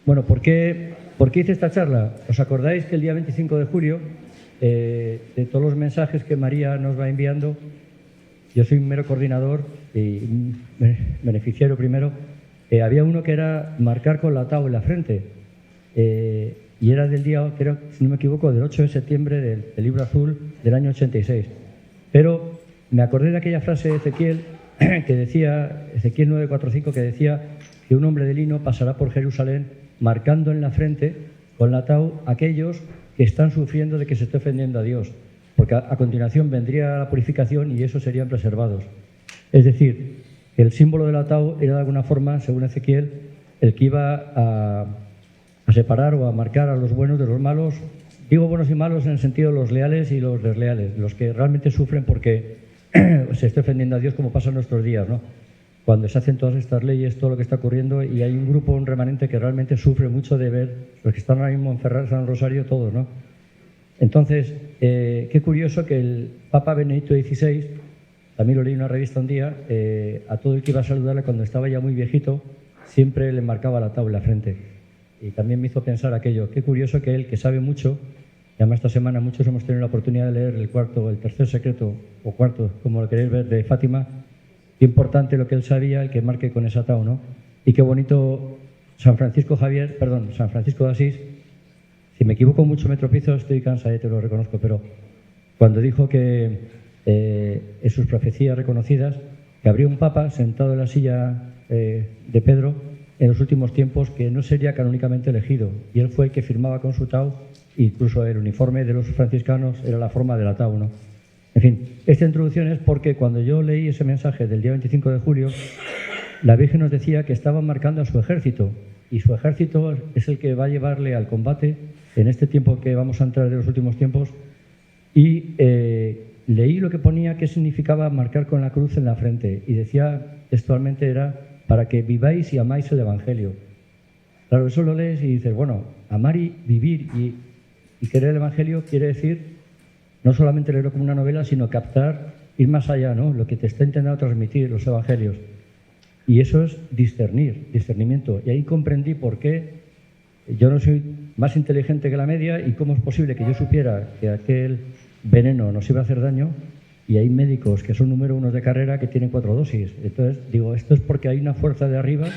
Bueno, ¿por qué hice esta charla? ¿Os acordáis que el día 25 de julio, de todos los mensajes que María nos va enviando, yo soy un mero coordinador y un beneficiario primero, había uno que era marcar con la TAO en la frente, y era del día, creo, si no me equivoco, del 8 de septiembre del libro azul del año 86. Pero me acordé de aquella frase de Ezequiel, que decía, Ezequiel 9:4-5, que decía que un hombre de lino pasará por Jerusalén marcando en la frente con la TAU aquellos que están sufriendo de que se esté ofendiendo a Dios, porque a continuación vendría la purificación y esos serían preservados. Es decir, el símbolo de la TAU era de alguna forma, según Ezequiel, el que iba a separar o a marcar a los buenos de los malos. Digo buenos y malos en el sentido de los leales y los desleales, los que realmente sufren porque se esté ofendiendo a Dios, como pasa en nuestros días, ¿no? Cuando se hacen todas estas leyes, todo lo que está ocurriendo, y hay un grupo, un remanente que realmente sufre mucho de ver, los que están ahora mismo en Ferraz, San Rosario, todos, ¿no? Entonces, qué curioso que el Papa Benedicto XVI, también lo leí en una revista un día, a todo el que iba a saludarle cuando estaba ya muy viejito, siempre le marcaba la tabla frente. Y también me hizo pensar aquello, qué curioso que él, que sabe mucho, y además esta semana muchos hemos tenido la oportunidad de leer el tercer secreto, o cuarto, como lo queréis ver, de Fátima. Qué importante lo que él sabía, el que marque con esa TAO, ¿no? Y qué bonito San Francisco de Asís. Si me equivoco mucho, me tropiezo, estoy cansado, te lo reconozco, pero cuando dijo que en sus profecías reconocidas, que habría un papa sentado en la silla de Pedro en los últimos tiempos que no sería canónicamente elegido, y él fue el que firmaba con su TAO, incluso el uniforme de los franciscanos era la forma de la TAO, ¿no? En fin, esta introducción es porque cuando yo leí ese mensaje del día 25 de julio, la Virgen nos decía que estaba marcando a su ejército, y su ejército es el que va a llevarle al combate en este tiempo que vamos a entrar de los últimos tiempos, y leí lo que ponía que significaba marcar con la cruz en la frente, y decía textualmente era para que viváis y amáis el Evangelio. Claro, eso lo lees y dices, bueno, amar y vivir y querer el Evangelio quiere decir no solamente leerlo como una novela, sino captar, ir más allá, ¿no? Lo que te está intentando transmitir los evangelios. Y eso es discernimiento. Y ahí comprendí por qué yo no soy más inteligente que la media y cómo es posible que yo supiera que aquel veneno nos iba a hacer daño, y hay médicos que son número 1 de carrera que tienen 4 dosis. Entonces, digo, esto es porque hay una fuerza de arriba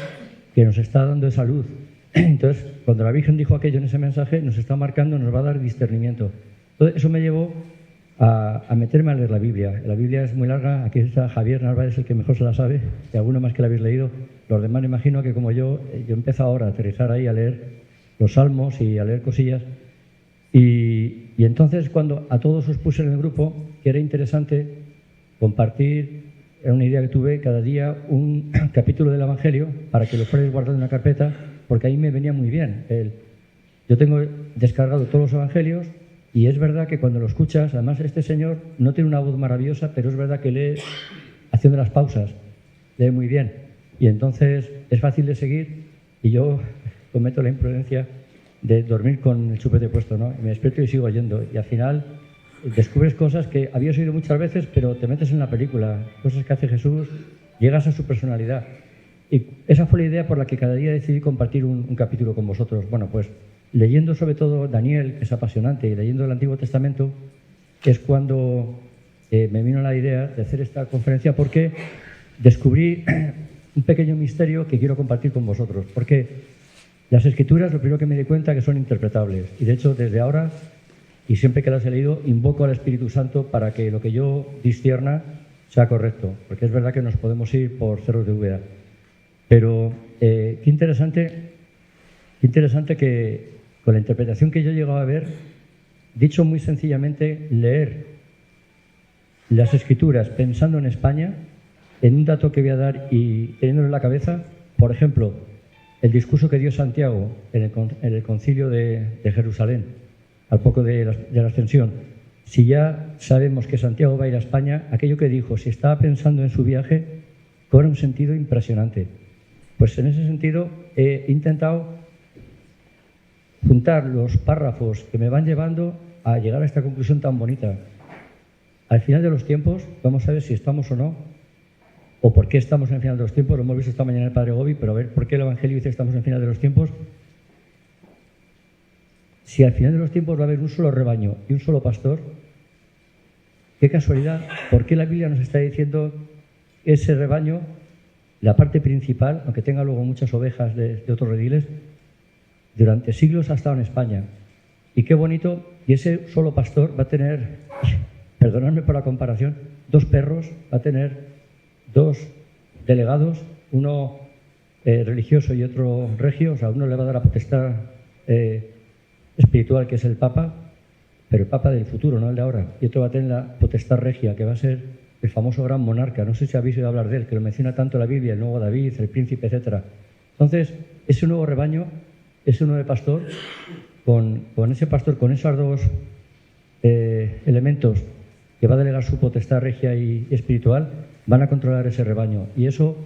que nos está dando esa luz. Entonces, cuando la Virgen dijo aquello en ese mensaje, nos está marcando, nos va a dar discernimiento. Entonces, eso me llevó a meterme a leer la Biblia. La Biblia es muy larga, aquí está Javier Narváez, el que mejor se la sabe, y alguno más que la habéis leído. Los demás me imagino que como yo empiezo ahora a aterrizar ahí a leer los salmos y a leer cosillas. Y entonces cuando a todos os puse en el grupo que era interesante compartir, era una idea que tuve, cada día un capítulo del Evangelio para que lo fuerais guardando en una carpeta, porque ahí me venía muy bien. Yo tengo descargado todos los Evangelios. Y es verdad que cuando lo escuchas, además este señor no tiene una voz maravillosa, pero es verdad que lee haciendo las pausas, lee muy bien. Y entonces es fácil de seguir, y yo cometo la imprudencia de dormir con el chupete puesto, ¿no? Y me despierto y sigo oyendo. Y al final descubres cosas que habías oído muchas veces, pero te metes en la película, cosas que hace Jesús, llegas a su personalidad. Y esa fue la idea por la que cada día decidí compartir un capítulo con vosotros. Bueno, pues leyendo sobre todo Daniel, que es apasionante, y leyendo el Antiguo Testamento, es cuando me vino la idea de hacer esta conferencia, porque descubrí un pequeño misterio que quiero compartir con vosotros. Porque las Escrituras, lo primero que me di cuenta, que son interpretables. Y de hecho, desde ahora, y siempre que las he leído, invoco al Espíritu Santo para que lo que yo discierna sea correcto. Porque es verdad que nos podemos ir por cerros de úbeda. Pero qué interesante que con la interpretación que yo he llegado a ver, dicho muy sencillamente, leer las Escrituras pensando en España, en un dato que voy a dar y teniéndolo en la cabeza, por ejemplo, el discurso que dio Santiago en el concilio de Jerusalén, al poco de la ascensión. Si ya sabemos que Santiago va a ir a España, aquello que dijo, si estaba pensando en su viaje, cobra un sentido impresionante. Pues en ese sentido he intentado juntar los párrafos que me van llevando a llegar a esta conclusión tan bonita. Al final de los tiempos, vamos a ver si estamos o no, o por qué estamos en el final de los tiempos. Lo hemos visto esta mañana en el Padre Gobi, pero a ver por qué el Evangelio dice que estamos en el final de los tiempos. si al final de los tiempos va a haber un solo rebaño y un solo pastor, qué casualidad, ¿por qué la Biblia nos está diciendo ese rebaño, la parte principal, aunque tenga luego muchas ovejas de otros rediles, durante siglos ha estado en España? Y qué bonito, y ese solo pastor va a tener, perdonadme por la comparación, 2 perros, va a tener 2 delegados, uno religioso y otro regio, o sea, uno le va a dar la potestad espiritual, que es el Papa, pero el Papa del futuro, no el de ahora, y otro va a tener la potestad regia, que va a ser el famoso gran monarca. No sé si habéis oído hablar de él, que lo menciona tanto la Biblia, el nuevo David, el príncipe, etcétera. Entonces, ese nuevo rebaño, ese nuevo pastor, con ese pastor, con esos 2 elementos que va a delegar su potestad regia y espiritual, van a controlar ese rebaño. Y eso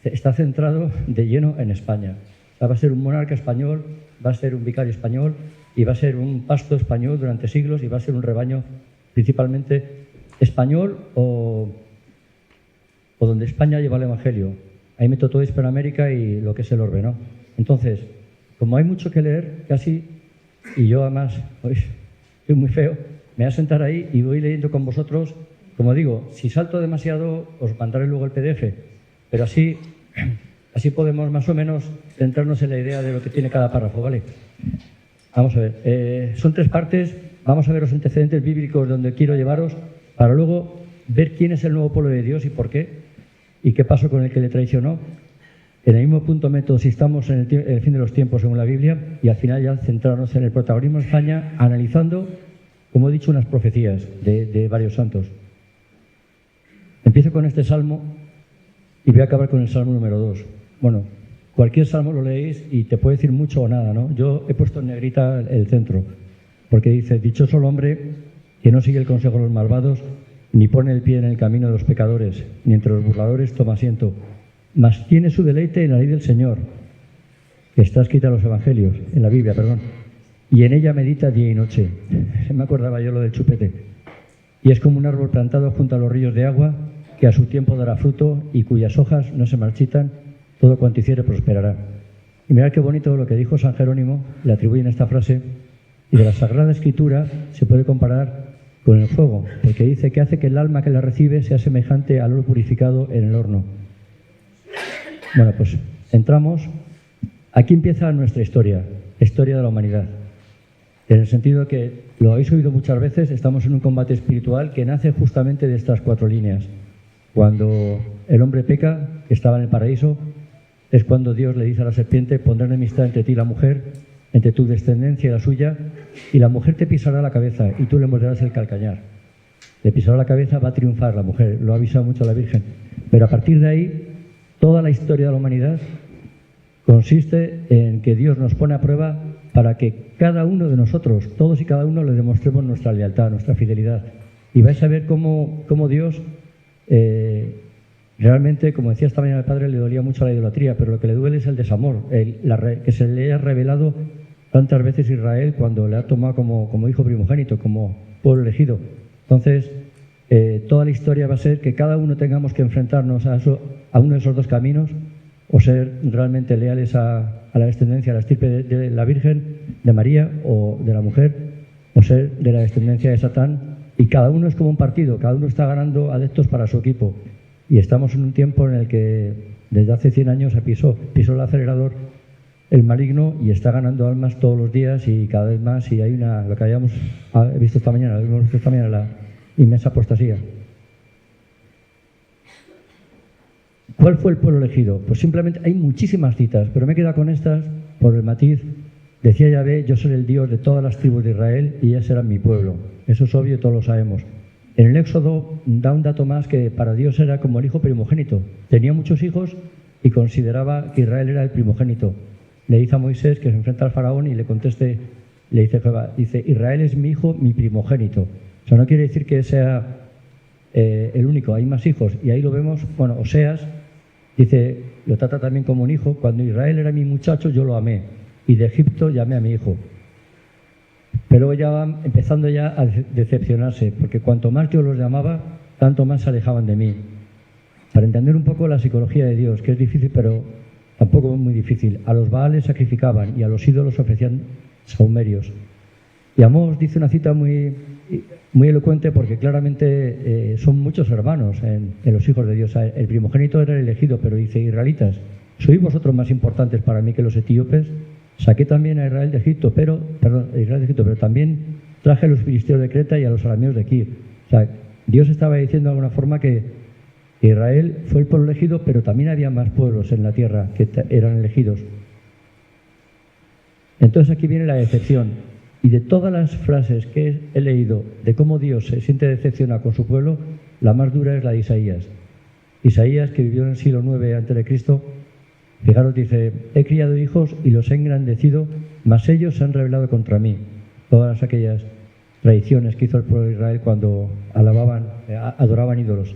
está centrado de lleno en España. O sea, va a ser un monarca español, va a ser un vicario español y va a ser un pasto español durante siglos, y va a ser un rebaño principalmente español o donde España lleva el Evangelio. Ahí meto todo Hispanoamérica y lo que es el orbe, ¿no? Entonces, como hay mucho que leer, casi, y yo además soy muy feo, me voy a sentar ahí y voy leyendo con vosotros. Como digo, si salto demasiado, os mandaré luego el PDF, pero así podemos más o menos centrarnos en la idea de lo que tiene cada párrafo, ¿vale? Vamos a ver, son 3 partes, vamos a ver los antecedentes bíblicos donde quiero llevaros, para luego ver quién es el nuevo pueblo de Dios y por qué, y qué pasó con el que le traicionó. En el mismo punto meto si estamos en el fin de los tiempos según la Biblia, y al final ya centrarnos en el protagonismo de España, analizando, como he dicho, unas profecías de varios santos. Empiezo con este salmo y voy a acabar con el salmo número 2. Bueno, cualquier salmo lo leéis y te puede decir mucho o nada, ¿no? Yo he puesto en negrita el centro, porque dice: dichoso el hombre que no sigue el consejo de los malvados, ni pone el pie en el camino de los pecadores, ni entre los burladores toma asiento, mas tiene su deleite en la ley del Señor, que está escrita en los evangelios, en la Biblia, perdón, y en ella medita día y noche. Se me acordaba yo lo del chupete. Y es como un árbol plantado junto a los ríos de agua, que a su tiempo dará fruto y cuyas hojas no se marchitan, todo cuanto hiciere prosperará. Y mirad qué bonito lo que dijo San Jerónimo, le atribuyen esta frase, y de la Sagrada Escritura se puede comparar con el fuego, porque dice que hace que el alma que la recibe sea semejante al oro purificado en el horno. Bueno, pues entramos. Aquí empieza nuestra historia, la historia de la humanidad. En el sentido que, lo habéis oído muchas veces, estamos en un combate espiritual que nace justamente de estas 4 líneas. Cuando el hombre peca, que estaba en el paraíso, es cuando Dios le dice a la serpiente: pondré enemistad entre ti y la mujer, entre tu descendencia y la suya, y la mujer te pisará la cabeza y tú le morderás el calcañar. Le pisará la cabeza, va a triunfar la mujer, lo ha avisado mucho la Virgen. Pero a partir de ahí, toda la historia de la humanidad consiste en que Dios nos pone a prueba para que cada uno de nosotros, todos y cada uno, le demostremos nuestra lealtad, nuestra fidelidad. Y vais a ver cómo Dios realmente, como decía esta mañana el Padre, le dolía mucho la idolatría, pero lo que le duele es el desamor, que se le haya revelado tantas veces a Israel cuando le ha tomado como hijo primogénito, como pueblo elegido. Entonces, toda la historia va a ser que cada uno tengamos que enfrentarnos a uno de esos 2 caminos, o ser realmente leales a la descendencia, a la estirpe de la Virgen, de María o de la mujer, o ser de la descendencia de Satán. Y cada uno es como un partido, cada uno está ganando adeptos para su equipo. Y estamos en un tiempo en el que desde hace 100 años pisó el acelerador el maligno y está ganando almas todos los días y cada vez más. Y hay lo que habíamos visto esta mañana, la inmensa apostasía. ¿Cuál fue el pueblo elegido? Pues simplemente hay muchísimas citas, pero me he quedado con estas por el matiz. Decía Yahvé: yo soy el Dios de todas las tribus de Israel y ellas serán mi pueblo. Eso es obvio, todos lo sabemos. En el Éxodo da un dato más, que para Dios era como el hijo primogénito. Tenía muchos hijos y consideraba que Israel era el primogénito. Le dice a Moisés que se enfrenta al faraón y le dice Jehová, Israel es mi hijo, mi primogénito. O sea, no quiere decir que sea el único, hay más hijos. Y ahí lo vemos, bueno, Oseas dice, lo trata también como un hijo: cuando Israel era mi muchacho yo lo amé, y de Egipto llamé a mi hijo. Pero ya van empezando ya a decepcionarse, porque cuanto más yo los llamaba, tanto más se alejaban de mí. Para entender un poco la psicología de Dios, que es difícil, pero tampoco muy difícil. A los Baales sacrificaban y a los ídolos ofrecían sahumerios. Y Amós dice una cita muy elocuente porque claramente son muchos hermanos en los hijos de Dios. El primogénito era el elegido, pero dice: israelitas, ¿sois vosotros más importantes para mí que los etíopes? Saqué también a Israel de Egipto, pero también traje a los filisteos de Creta y a los arameos de Kir. O sea, Dios estaba diciendo de alguna forma que Israel fue el pueblo elegido, pero también había más pueblos en la tierra que eran elegidos. Entonces aquí viene la decepción. Y de todas las frases que he leído de cómo Dios se siente decepcionado con su pueblo, la más dura es la de Isaías. Isaías, que vivió en el siglo IX a.C., fijaros, dice: he criado hijos y los he engrandecido, mas ellos se han rebelado contra mí. Todas aquellas traiciones que hizo el pueblo de Israel cuando adoraban ídolos.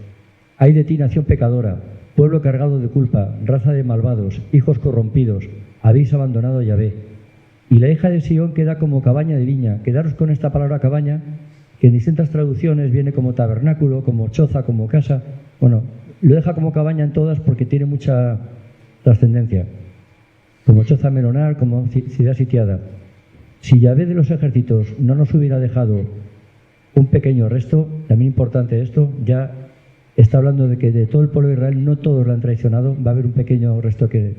Ay de ti, nación pecadora, pueblo cargado de culpa, raza de malvados, hijos corrompidos, habéis abandonado a Yahvé. Y la hija de Sión queda como cabaña de viña. Quedaros con esta palabra cabaña, que en distintas traducciones viene como tabernáculo, como choza, como casa. Bueno, lo deja como cabaña en todas porque tiene mucha trascendencia. Como choza melonar, como ciudad sitiada. Si Yahvé de los ejércitos no nos hubiera dejado un pequeño resto, también importante esto, ya está hablando de que de todo el pueblo de Israel no todos lo han traicionado, va a haber un pequeño resto que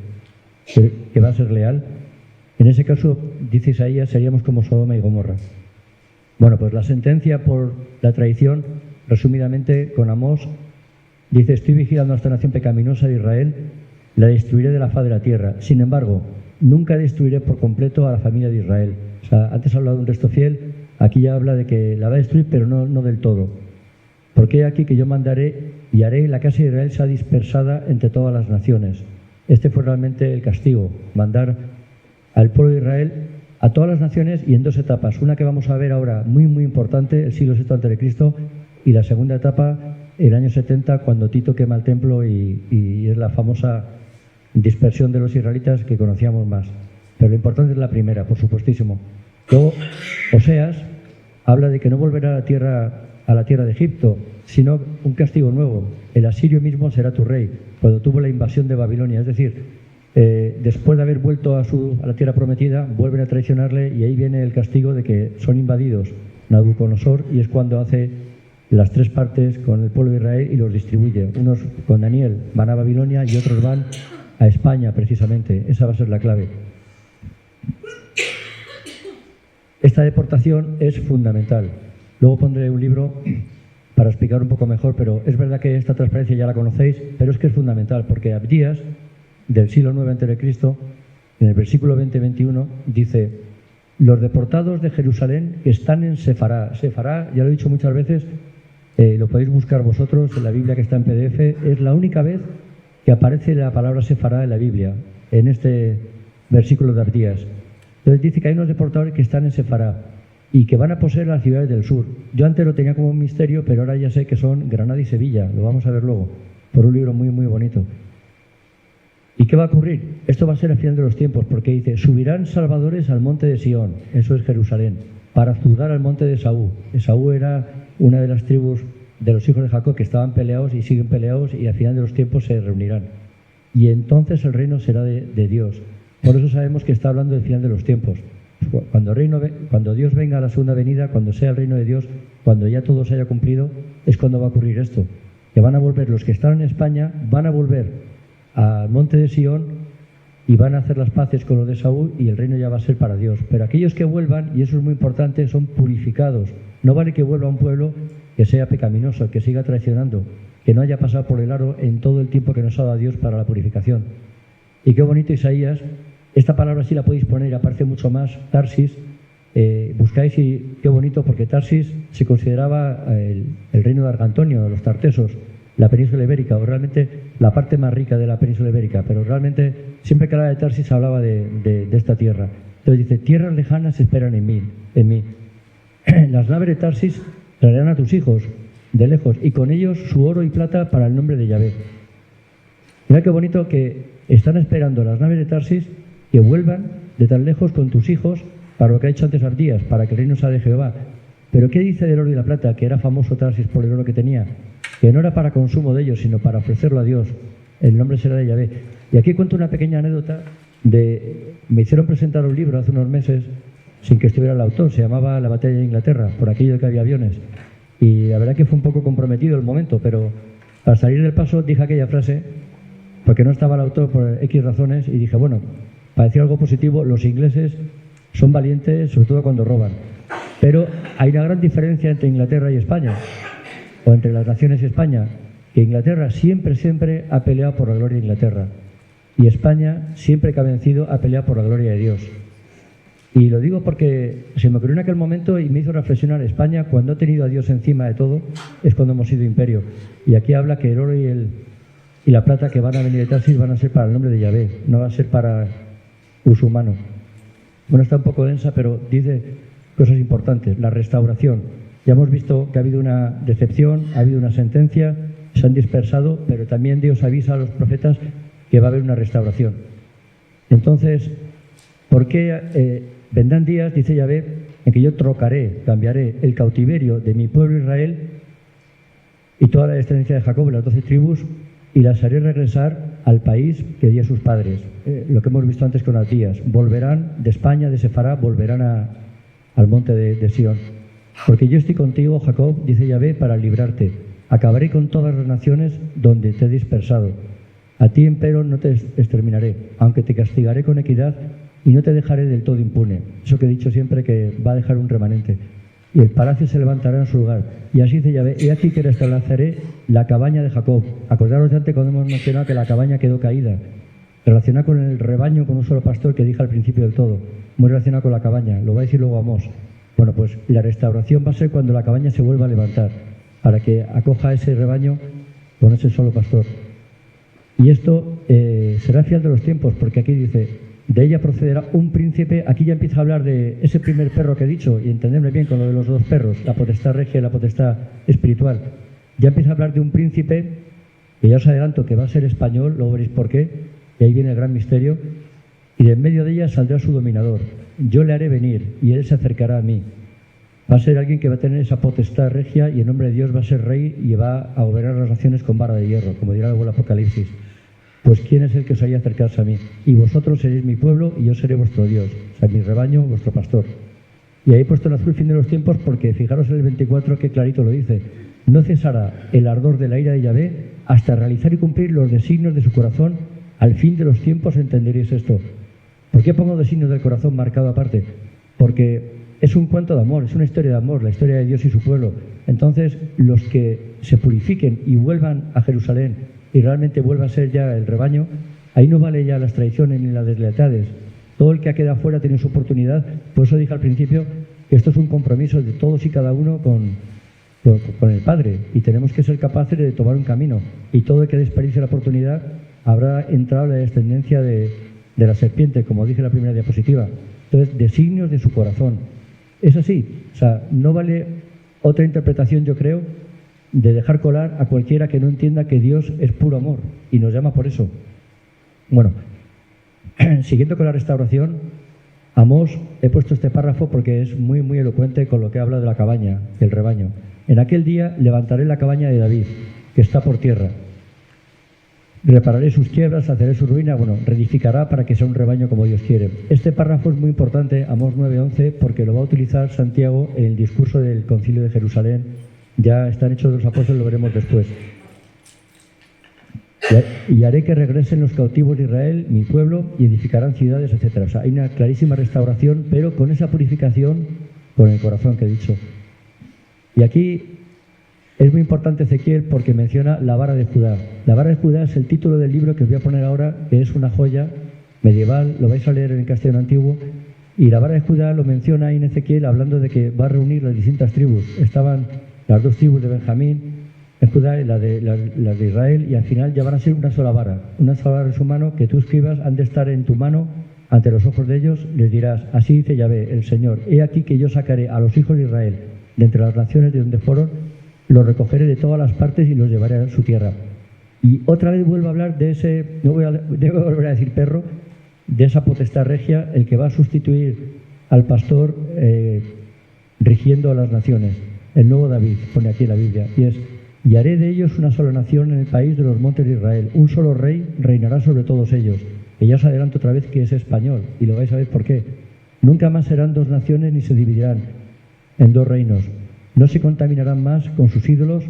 va a ser leal. En ese caso, dice Isaías, seríamos como Sodoma y Gomorra. Bueno, pues la sentencia por la traición, resumidamente, con Amós, dice: estoy vigilando a esta nación pecaminosa de Israel, la destruiré de la faz de la tierra. Sin embargo, nunca destruiré por completo a la familia de Israel. O sea, antes ha hablado de un resto fiel, aquí ya habla de que la va a destruir, pero no del todo. Porque aquí que yo mandaré y haré la casa de Israel sea dispersada entre todas las naciones. Este fue realmente el castigo, mandar al pueblo de Israel a todas las naciones y en dos etapas. Una que vamos a ver ahora muy importante, el siglo VI a.C., y la segunda etapa, el año 70, cuando Tito quema el templo y es la famosa dispersión de los israelitas que conocíamos más. Pero lo importante es la primera, por supuestísimo. Luego, Oseas habla de que no volverá a la tierra de Egipto, sino un castigo nuevo. El asirio mismo será tu rey, cuando tuvo la invasión de Babilonia. Es decir, después de haber vuelto a la tierra prometida, vuelven a traicionarle y ahí viene el castigo de que son invadidos Nabucodonosor, y es cuando hace las tres partes con el pueblo de Israel y los distribuye. Unos con Daniel van a Babilonia y otros van a España, precisamente. Esa va a ser la clave. Esta deportación es fundamental. Luego pondré un libro para explicar un poco mejor, pero es verdad que esta transparencia ya la conocéis, pero es que es fundamental, porque Abdías, del siglo IX a.C., en el versículo 20-21, dice: los deportados de Jerusalén que están en Sefará. Sefará, ya lo he dicho muchas veces, lo podéis buscar vosotros en la Biblia que está en PDF, es la única vez que aparece la palabra Sefará en la Biblia, en este versículo de Abdías. Entonces dice que hay unos deportadores que están en Sefará y que van a poseer las ciudades del sur. Yo antes lo tenía como un misterio, pero ahora ya sé que son Granada y Sevilla, lo vamos a ver luego, por un libro muy bonito. ¿Y qué va a ocurrir? Esto va a ser al final de los tiempos, porque dice: subirán salvadores al monte de Sión, eso es Jerusalén, para juzgar al monte de Esaú. Esaú era una de las tribus de los hijos de Jacob que estaban peleados y siguen peleados, y al final de los tiempos se reunirán. Y entonces el reino será de Dios. Por eso sabemos que está hablando del final de los tiempos. Cuando Dios venga a la segunda venida, cuando sea el reino de Dios, cuando ya todo se haya cumplido, es cuando va a ocurrir esto. Que van a volver los que están en España, van a volver al monte de Sión y van a hacer las paces con los de Saúl, y el reino ya va a ser para Dios. Pero aquellos que vuelvan, y eso es muy importante, son purificados. No vale que vuelva a un pueblo que sea pecaminoso, que siga traicionando, que no haya pasado por el aro en todo el tiempo que nos ha dado Dios para la purificación. Y qué bonito Isaías, esta palabra sí la podéis poner, aparece mucho más, Tarsis, buscáis y qué bonito, porque Tarsis se consideraba el reino de Argantonio, de los tartesos, la península ibérica, o realmente la parte más rica de la península ibérica, pero realmente siempre que hablaba de Tarsis hablaba de esta tierra. Entonces dice: tierras lejanas esperan en mí. Las naves de Tarsis traerán a tus hijos de lejos, y con ellos su oro y plata para el nombre de Yahvé. Mira qué bonito que están esperando las naves de Tarsis que vuelvan de tan lejos con tus hijos, para lo que ha hecho antes Abdías, para que el reino sea de Jehová. Pero ¿qué dice del oro y la plata? Que era famoso Tarsis por el oro que tenía, que no era para consumo de ellos, sino para ofrecerlo a Dios. el nombre será de Yahvé. Y aquí cuento una pequeña anécdota me hicieron presentar un libro hace unos meses sin que estuviera el autor, se llamaba La batalla de Inglaterra, por aquello de que había aviones. Y la verdad que fue un poco comprometido el momento, pero al salir del paso dije aquella frase, porque no estaba el autor por X razones, y dije, bueno, para decir algo positivo, los ingleses son valientes, sobre todo cuando roban. Pero hay una gran diferencia entre Inglaterra y España, o entre las naciones y España, que Inglaterra siempre ha peleado por la gloria de Inglaterra. Y España, siempre que ha vencido, ha peleado por la gloria de Dios. Y lo digo porque se me ocurrió en aquel momento y me hizo reflexionar. España, cuando ha tenido a Dios encima de todo, es cuando hemos sido imperio. Y aquí habla que el oro y la plata que van a venir de Tarsis van a ser para el nombre de Yahvé, no va a ser para uso humano. Bueno, está un poco densa, pero dice cosas importantes. La restauración. Ya hemos visto que ha habido una decepción, ha habido una sentencia, se han dispersado, pero también Dios avisa a los profetas que va a haber una restauración. Entonces, ¿por qué vendrán días, dice Yahvé, en que yo cambiaré el cautiverio de mi pueblo Israel y toda la descendencia de Jacob, las 12 tribus, y las haré regresar al país que di a sus padres? Lo que hemos visto antes con las días. Volverán de España, de Sefará, volverán al monte de Sión. Porque yo estoy contigo, Jacob, dice Yahvé, para librarte. Acabaré con todas las naciones donde te he dispersado. A ti, empero, no te exterminaré, aunque te castigaré con equidad y no te dejaré del todo impune. Eso que he dicho siempre, que va a dejar un remanente. Y el palacio se levantará en su lugar. Y así dice Yahvé, he aquí que restableceré la cabaña de Jacob. Acordaros de antes cuando hemos mencionado que la cabaña quedó caída. Relacionada con el rebaño, con un solo pastor que dije al principio del todo. Muy relacionada con la cabaña. Lo va a decir luego Amós. Bueno, pues la restauración va a ser cuando la cabaña se vuelva a levantar, para que acoja ese rebaño con ese solo pastor. Y esto será fiel de los tiempos, porque aquí dice, de ella procederá un príncipe. Aquí ya empieza a hablar de ese primer perro que he dicho, y entenderme bien con lo de los dos perros, la potestad regia y la potestad espiritual. Ya empieza a hablar de un príncipe, que ya os adelanto que va a ser español, luego veréis por qué, y ahí viene el gran misterio, y de en medio de ella saldrá su dominador. Yo le haré venir, y él se acercará a mí. Va a ser alguien que va a tener esa potestad regia, y en nombre de Dios va a ser rey y va a gobernar las naciones con vara de hierro, como dirá luego el Apocalipsis. Pues ¿quién es el que os haría acercarse a mí? Y vosotros seréis mi pueblo y yo seré vuestro Dios, o sea, mi rebaño, vuestro pastor. Y ahí he puesto en azul fin de los tiempos porque fijaros en el 24 que clarito lo dice. No cesará el ardor de la ira de Yahvé hasta realizar y cumplir los designios de su corazón. Al fin de los tiempos entenderéis esto. ¿Por qué pongo designios del corazón marcado aparte? Porque es un cuento de amor, es una historia de amor, la historia de Dios y su pueblo. Entonces, los que se purifiquen y vuelvan a Jerusalén y realmente vuelva a ser ya el rebaño, ahí no vale ya las traiciones ni las deslealtades. Todo el que ha quedado fuera tiene su oportunidad. Por eso dije al principio que esto es un compromiso de todos y cada uno con el Padre, y tenemos que ser capaces de tomar un camino. Y todo el que desperdicie la oportunidad habrá entrado en la descendencia de la serpiente, como dije en la primera diapositiva. Entonces, designios de su corazón. Es así. O sea, no vale otra interpretación, yo creo, de dejar colar a cualquiera que no entienda que Dios es puro amor y nos llama por eso. Bueno, siguiendo con la restauración, Amós, he puesto este párrafo porque es muy elocuente con lo que habla de la cabaña, del rebaño. En aquel día levantaré la cabaña de David, que está por tierra. Repararé sus quiebras, haceré su ruina, bueno, reedificará para que sea un rebaño como Dios quiere. Este párrafo es muy importante, Amós 9:11, porque lo va a utilizar Santiago en el discurso del Concilio de Jerusalén. Ya están hechos los apóstoles, lo veremos después. Y haré que regresen los cautivos de Israel, mi pueblo, y edificarán ciudades, etc. O sea, hay una clarísima restauración, pero con esa purificación, con el corazón que he dicho. Y aquí es muy importante Ezequiel porque menciona la vara de Judá. La vara de Judá es el título del libro que os voy a poner ahora, que es una joya medieval, lo vais a leer en el castellano antiguo, y la vara de Judá lo menciona ahí en Ezequiel hablando de que va a reunir las distintas tribus. Estaban las dos tribus de Benjamín, en Judá y las de Israel, y al final ya van a ser una sola vara en su mano, que tú escribas, han de estar en tu mano, ante los ojos de ellos, les dirás, así dice Yahvé, el Señor, he aquí que yo sacaré a los hijos de Israel de entre las naciones de donde fueron, los recogeré de todas las partes y los llevaré a su tierra. Y otra vez vuelvo a hablar de ese, debo volver a decir perro, de esa potestad regia, el que va a sustituir al pastor rigiendo a las naciones. El nuevo David, pone aquí en la Biblia, y es y haré de ellos una sola nación en el país de los montes de Israel. Un solo rey reinará sobre todos ellos. Que ya os adelanto otra vez que es español, y lo vais a ver por qué. Nunca más serán dos naciones ni se dividirán en dos reinos. No se contaminarán más con sus ídolos,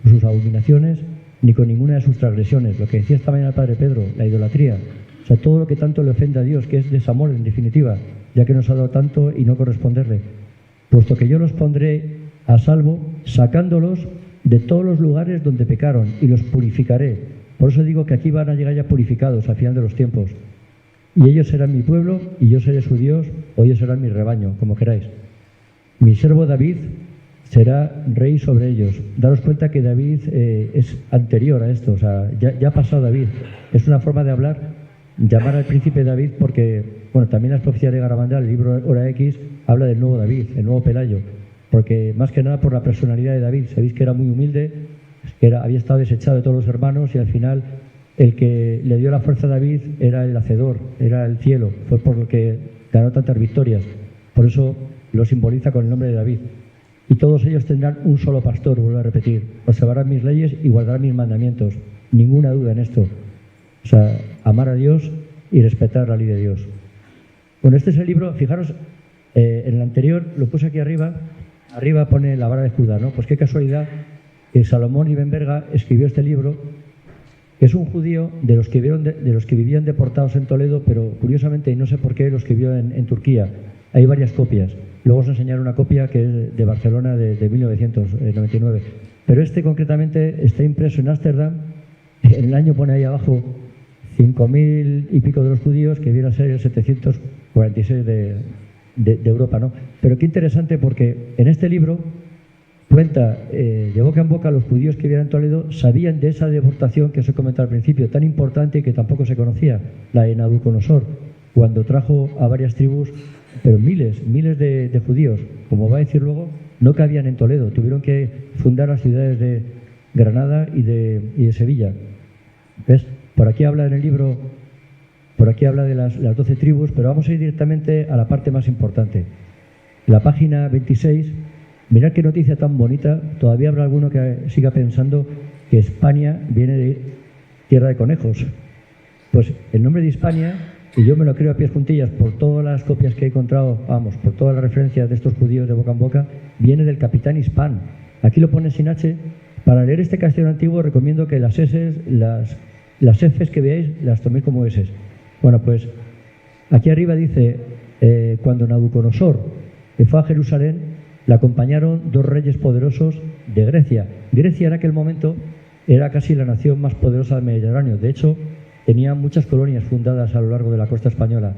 con sus abominaciones, ni con ninguna de sus transgresiones. Lo que decía esta mañana el padre Pedro, la idolatría. O sea, todo lo que tanto le ofende a Dios, que es desamor en definitiva, ya que nos ha dado tanto y no corresponderle. Puesto que yo los pondré a salvo, sacándolos de todos los lugares donde pecaron, y los purificaré. Por eso digo que aquí van a llegar ya purificados al final de los tiempos. Y ellos serán mi pueblo, y yo seré su Dios, o ellos serán mi rebaño, como queráis. Mi siervo David será rey sobre ellos. Daros cuenta que David es anterior a esto, o sea, ya ha pasado David. Es una forma de hablar, llamar al príncipe David, porque, bueno, también las profecías de Garabandal, el libro Hora X, habla del nuevo David, el nuevo Pelayo, porque más que nada por la personalidad de David. Sabéis que era muy humilde, que había estado desechado de todos los hermanos, y al final el que le dio la fuerza a David era el Hacedor, era el cielo, fue por lo que ganó tantas victorias. Por eso lo simboliza con el nombre de David. Y todos ellos tendrán un solo pastor, vuelvo a repetir. Observarán mis leyes y guardarán mis mandamientos. Ninguna duda en esto. O sea, amar a Dios y respetar la ley de Dios. Bueno, este es el libro, fijaros, en el anterior lo puse aquí arriba pone la vara de Judá, ¿no? Pues qué casualidad que Salomón Ibn Berga escribió este libro, que es un judío de los que vivían deportados en Toledo, pero curiosamente, y no sé por qué, lo escribió en Turquía. Hay varias copias. Luego os enseñaré una copia que es de Barcelona de 1999. Pero este concretamente está impreso en Ámsterdam. En el año pone ahí abajo 5.000 y pico de los judíos, que viene a ser el 746 de Europa, ¿no? Pero qué interesante, porque en este libro cuenta de boca en boca, los judíos que vivían en Toledo sabían de esa deportación que os he comentado al principio, tan importante y que tampoco se conocía, la de Nabucodonosor, cuando trajo a varias tribus, pero miles de judíos, como va a decir luego, no cabían en Toledo, tuvieron que fundar las ciudades de Granada y de Sevilla. ¿Ves? Por aquí habla en el libro, por aquí habla de las 12 tribus, pero vamos a ir directamente a la parte más importante. La página 26, mirad qué noticia tan bonita. Todavía habrá alguno que siga pensando que España viene de tierra de conejos. Pues el nombre de Hispania, y yo me lo creo a pies juntillas por todas las copias que he encontrado, vamos, por todas las referencias de estos judíos de boca en boca, viene del capitán Hispán. Aquí lo pone sin H. Para leer este castellano antiguo recomiendo que las S, las Fs que veáis, las toméis como S. Bueno, pues aquí arriba dice, cuando Nabucodonosor fue a Jerusalén, le acompañaron dos reyes poderosos de Grecia. Grecia en aquel momento era casi la nación más poderosa del Mediterráneo. De hecho, tenía muchas colonias fundadas a lo largo de la costa española.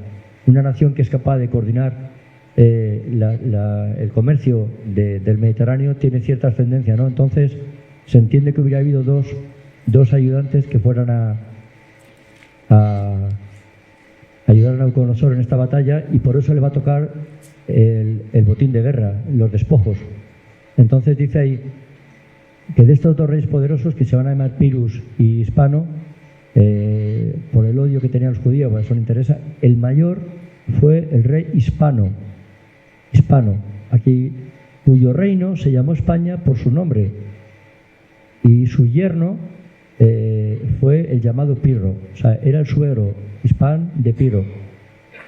Una nación que es capaz de coordinar el comercio del Mediterráneo tiene cierta ascendencia, ¿no? Entonces, se entiende que hubiera habido dos ayudantes que fueran a ayudar a Nabucodonosor en esta batalla, y por eso le va a tocar el botín de guerra, los despojos. Entonces dice ahí que de estos dos reyes poderosos, que se van a llamar Pirus y Hispano, por el odio que tenían los judíos, por eso no interesa, el mayor fue el rey Hispano, aquí, cuyo reino se llamó España por su nombre, y su yerno fue el llamado Pirro, o sea, era el suegro Hispán de Piro,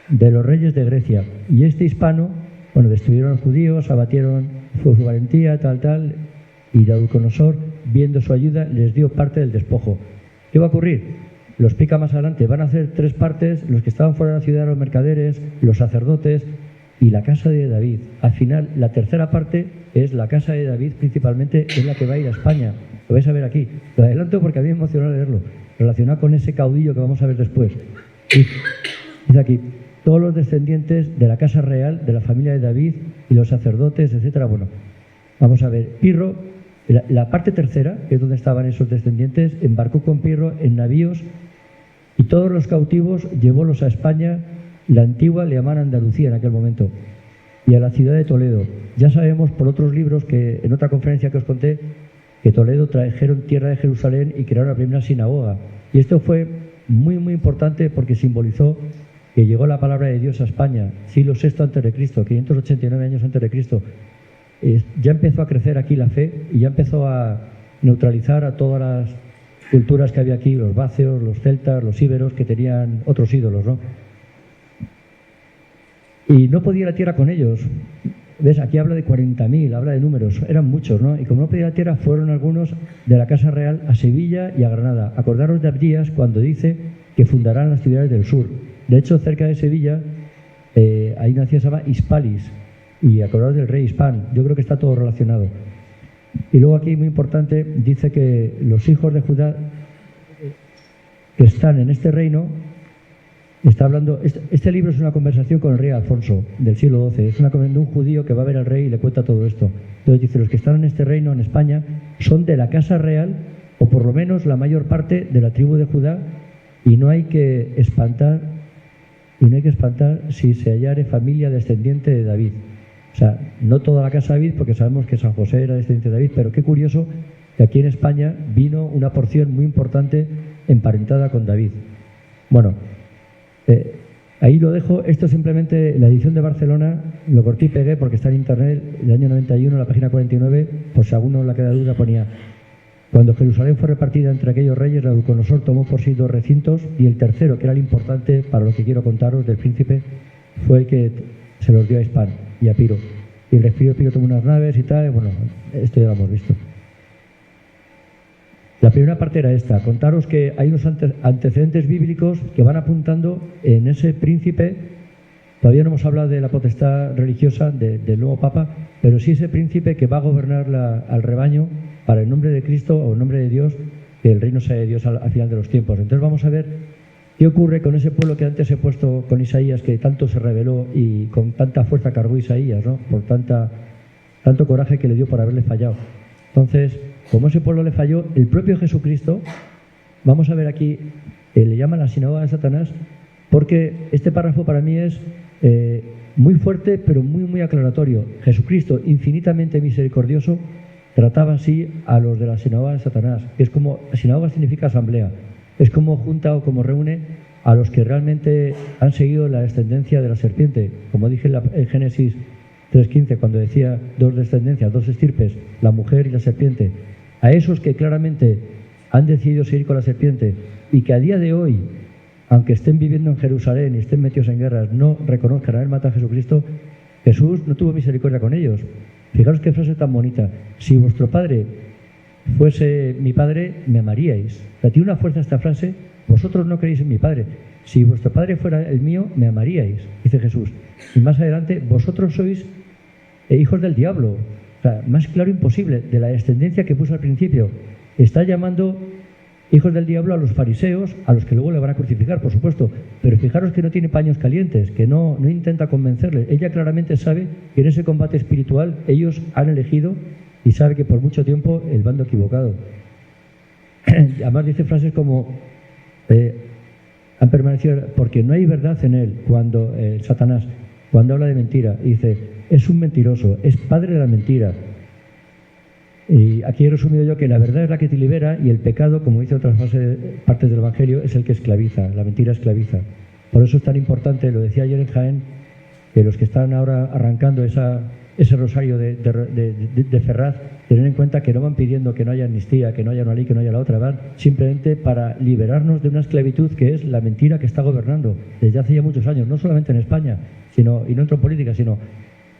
de los reyes de Grecia. Y este Hispano, bueno, destruyeron a los judíos, abatieron, fue su valentía, tal, y Nabucodonosor, viendo su ayuda, les dio parte del despojo. ¿Qué va a ocurrir? Lo explica más adelante. Van a hacer tres partes: los que estaban fuera de la ciudad, los mercaderes, los sacerdotes y la casa de David. Al final, la tercera parte es la casa de David, principalmente, es la que va a ir a España. Lo vais a ver aquí. Lo adelanto porque a mí me emociona leerlo, relacionado con ese caudillo que vamos a ver después. Dice aquí, todos los descendientes de la casa real, de la familia de David, y los sacerdotes, etcétera. Bueno, vamos a ver. Pirro, la parte tercera, que es donde estaban esos descendientes, embarcó con Pirro en navíos, y todos los cautivos llevólos a España. La antigua le llamaban Andalucía en aquel momento, y a la ciudad de Toledo. Ya sabemos por otros libros, que en otra conferencia que os conté, que Toledo trajeron tierra de Jerusalén y crearon la primera sinagoga. Y esto fue muy importante, porque simbolizó que llegó la palabra de Dios a España, siglo VI antes de Cristo, 589 años antes de Cristo. Ya empezó a crecer aquí la fe, y ya empezó a neutralizar a todas las culturas que había aquí, los vacceos, los celtas, los íberos, que tenían otros ídolos, ¿no? Y no podía la tierra con ellos. ¿Ves? Aquí habla de 40.000, habla de números, eran muchos, ¿no? Y como no podía la tierra, fueron algunos de la Casa Real a Sevilla y a Granada. Acordaros de Abdías cuando dice que fundarán las ciudades del sur. De hecho, cerca de Sevilla, hay una ciudad que se llama Hispalis, y acordaros del rey Hispán. Yo creo que está todo relacionado. Y luego aquí, muy importante, dice que los hijos de Judá que están en este reino, está hablando, este libro es una conversación con el rey Alfonso del siglo XII, es una conversación de un judío que va a ver al rey y le cuenta todo esto. Entonces dice, los que están en este reino, en España, son de la casa real, o por lo menos la mayor parte de la tribu de Judá, y no hay que espantar si se hallare familia descendiente de David. O sea, no toda la casa de David, porque sabemos que San José era descendiente de David, pero qué curioso que aquí en España vino una porción muy importante emparentada con David. Bueno, ahí lo dejo. Esto es simplemente la edición de Barcelona, lo corté y pegué porque está en internet, del año 91, la página 49, por si a alguno le queda duda, ponía: cuando Jerusalén fue repartida entre aquellos reyes, Nabucodonosor tomó por sí 2 recintos, y el tercero, que era el importante para lo que quiero contaros del príncipe, fue el que se los dio a Hispán y a Piro. Y el rey Piro tomó unas naves y tal, bueno, esto ya lo hemos visto. La primera parte era esta, contaros que hay unos antecedentes bíblicos que van apuntando en ese príncipe. Todavía no hemos hablado de la potestad religiosa del nuevo Papa, pero sí ese príncipe que va a gobernar al rebaño para el nombre de Cristo o el nombre de Dios, que el reino sea de Dios al final de los tiempos. Entonces vamos a ver qué ocurre con ese pueblo que antes he puesto con Isaías, que tanto se rebeló y con tanta fuerza cargó Isaías, ¿no? Por tanto coraje que le dio por haberle fallado. Entonces, como ese pueblo le falló, el propio Jesucristo, vamos a ver aquí, le llaman la sinagoga de Satanás, porque este párrafo para mí es muy fuerte, pero muy, muy aclaratorio. Jesucristo, infinitamente misericordioso, trataba así a los de la sinagoga de Satanás, que es como, sinagoga significa asamblea, es como junta o como reúne a los que realmente han seguido la descendencia de la serpiente. Como dije en Génesis 3:15, cuando decía 2 descendencias, 2 estirpes, la mujer y la serpiente, a esos que claramente han decidido seguir con la serpiente y que a día de hoy, aunque estén viviendo en Jerusalén y estén metidos en guerras, no reconozcan haber matado a Jesucristo, Jesús no tuvo misericordia con ellos. Fijaros qué frase tan bonita: si vuestro padre fuese mi padre, me amaríais. O sea, tiene una fuerza esta frase: vosotros no creéis en mi padre, si vuestro padre fuera el mío, me amaríais, dice Jesús. Y más adelante, vosotros sois hijos del diablo. O sea, más claro imposible, de la descendencia que puso al principio. Está llamando hijos del diablo a los fariseos, a los que luego le van a crucificar, por supuesto. Pero fijaros que no tiene paños calientes, que no intenta convencerles. Ella claramente sabe que en ese combate espiritual ellos han elegido, y sabe que por mucho tiempo el bando equivocado. Además dice frases como han permanecido, porque no hay verdad en él. Cuando Satanás, cuando habla de mentira, dice: es un mentiroso, es padre de la mentira. Y aquí he resumido yo que la verdad es la que te libera, y el pecado, como dice otras partes del Evangelio, es el que esclaviza, la mentira esclaviza. Por eso es tan importante, lo decía ayer en Jaén, que los que están ahora arrancando ese rosario de Ferraz, tener en cuenta que no van pidiendo que no haya amnistía, que no haya una ley, que no haya la otra, van simplemente para liberarnos de una esclavitud que es la mentira que está gobernando desde hace ya muchos años, no solamente en España, y no entro en política, sino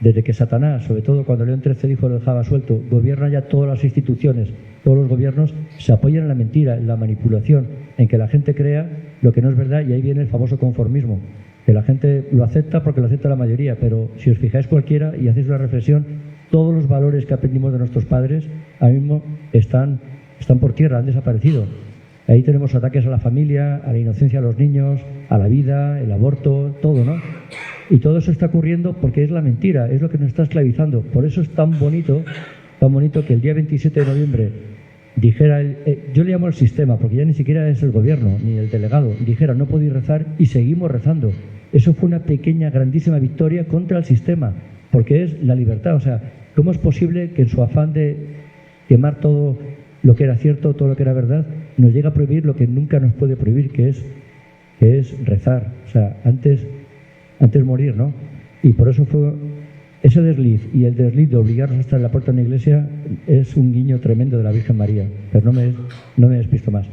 desde que Satanás, sobre todo cuando León XIII dijo lo dejaba suelto, gobierna ya todas las instituciones, todos los gobiernos se apoyan en la mentira, en la manipulación, en que la gente crea lo que no es verdad, y ahí viene el famoso conformismo, que la gente lo acepta porque lo acepta la mayoría, pero si os fijáis cualquiera y hacéis una reflexión, todos los valores que aprendimos de nuestros padres ahora mismo están por tierra, han desaparecido. Ahí tenemos ataques a la familia, a la inocencia de los niños, a la vida, el aborto, todo, ¿no? Y todo eso está ocurriendo porque es la mentira, es lo que nos está esclavizando. Por eso es tan bonito que el día 27 de noviembre dijera, yo le llamo el sistema, porque ya ni siquiera es el gobierno ni el delegado, dijera: no podéis rezar, y seguimos rezando. Eso fue una pequeña, grandísima victoria contra el sistema, porque es la libertad. O sea, ¿cómo es posible que en su afán de quemar todo lo que era cierto, todo lo que era verdad, nos llega a prohibir lo que nunca nos puede prohibir, que es rezar? O sea, antes morir, ¿no? Y por eso fue Ese desliz y el desliz de obligarnos a estar en la puerta de una iglesia es un guiño tremendo de la Virgen María, pero no me despisto más.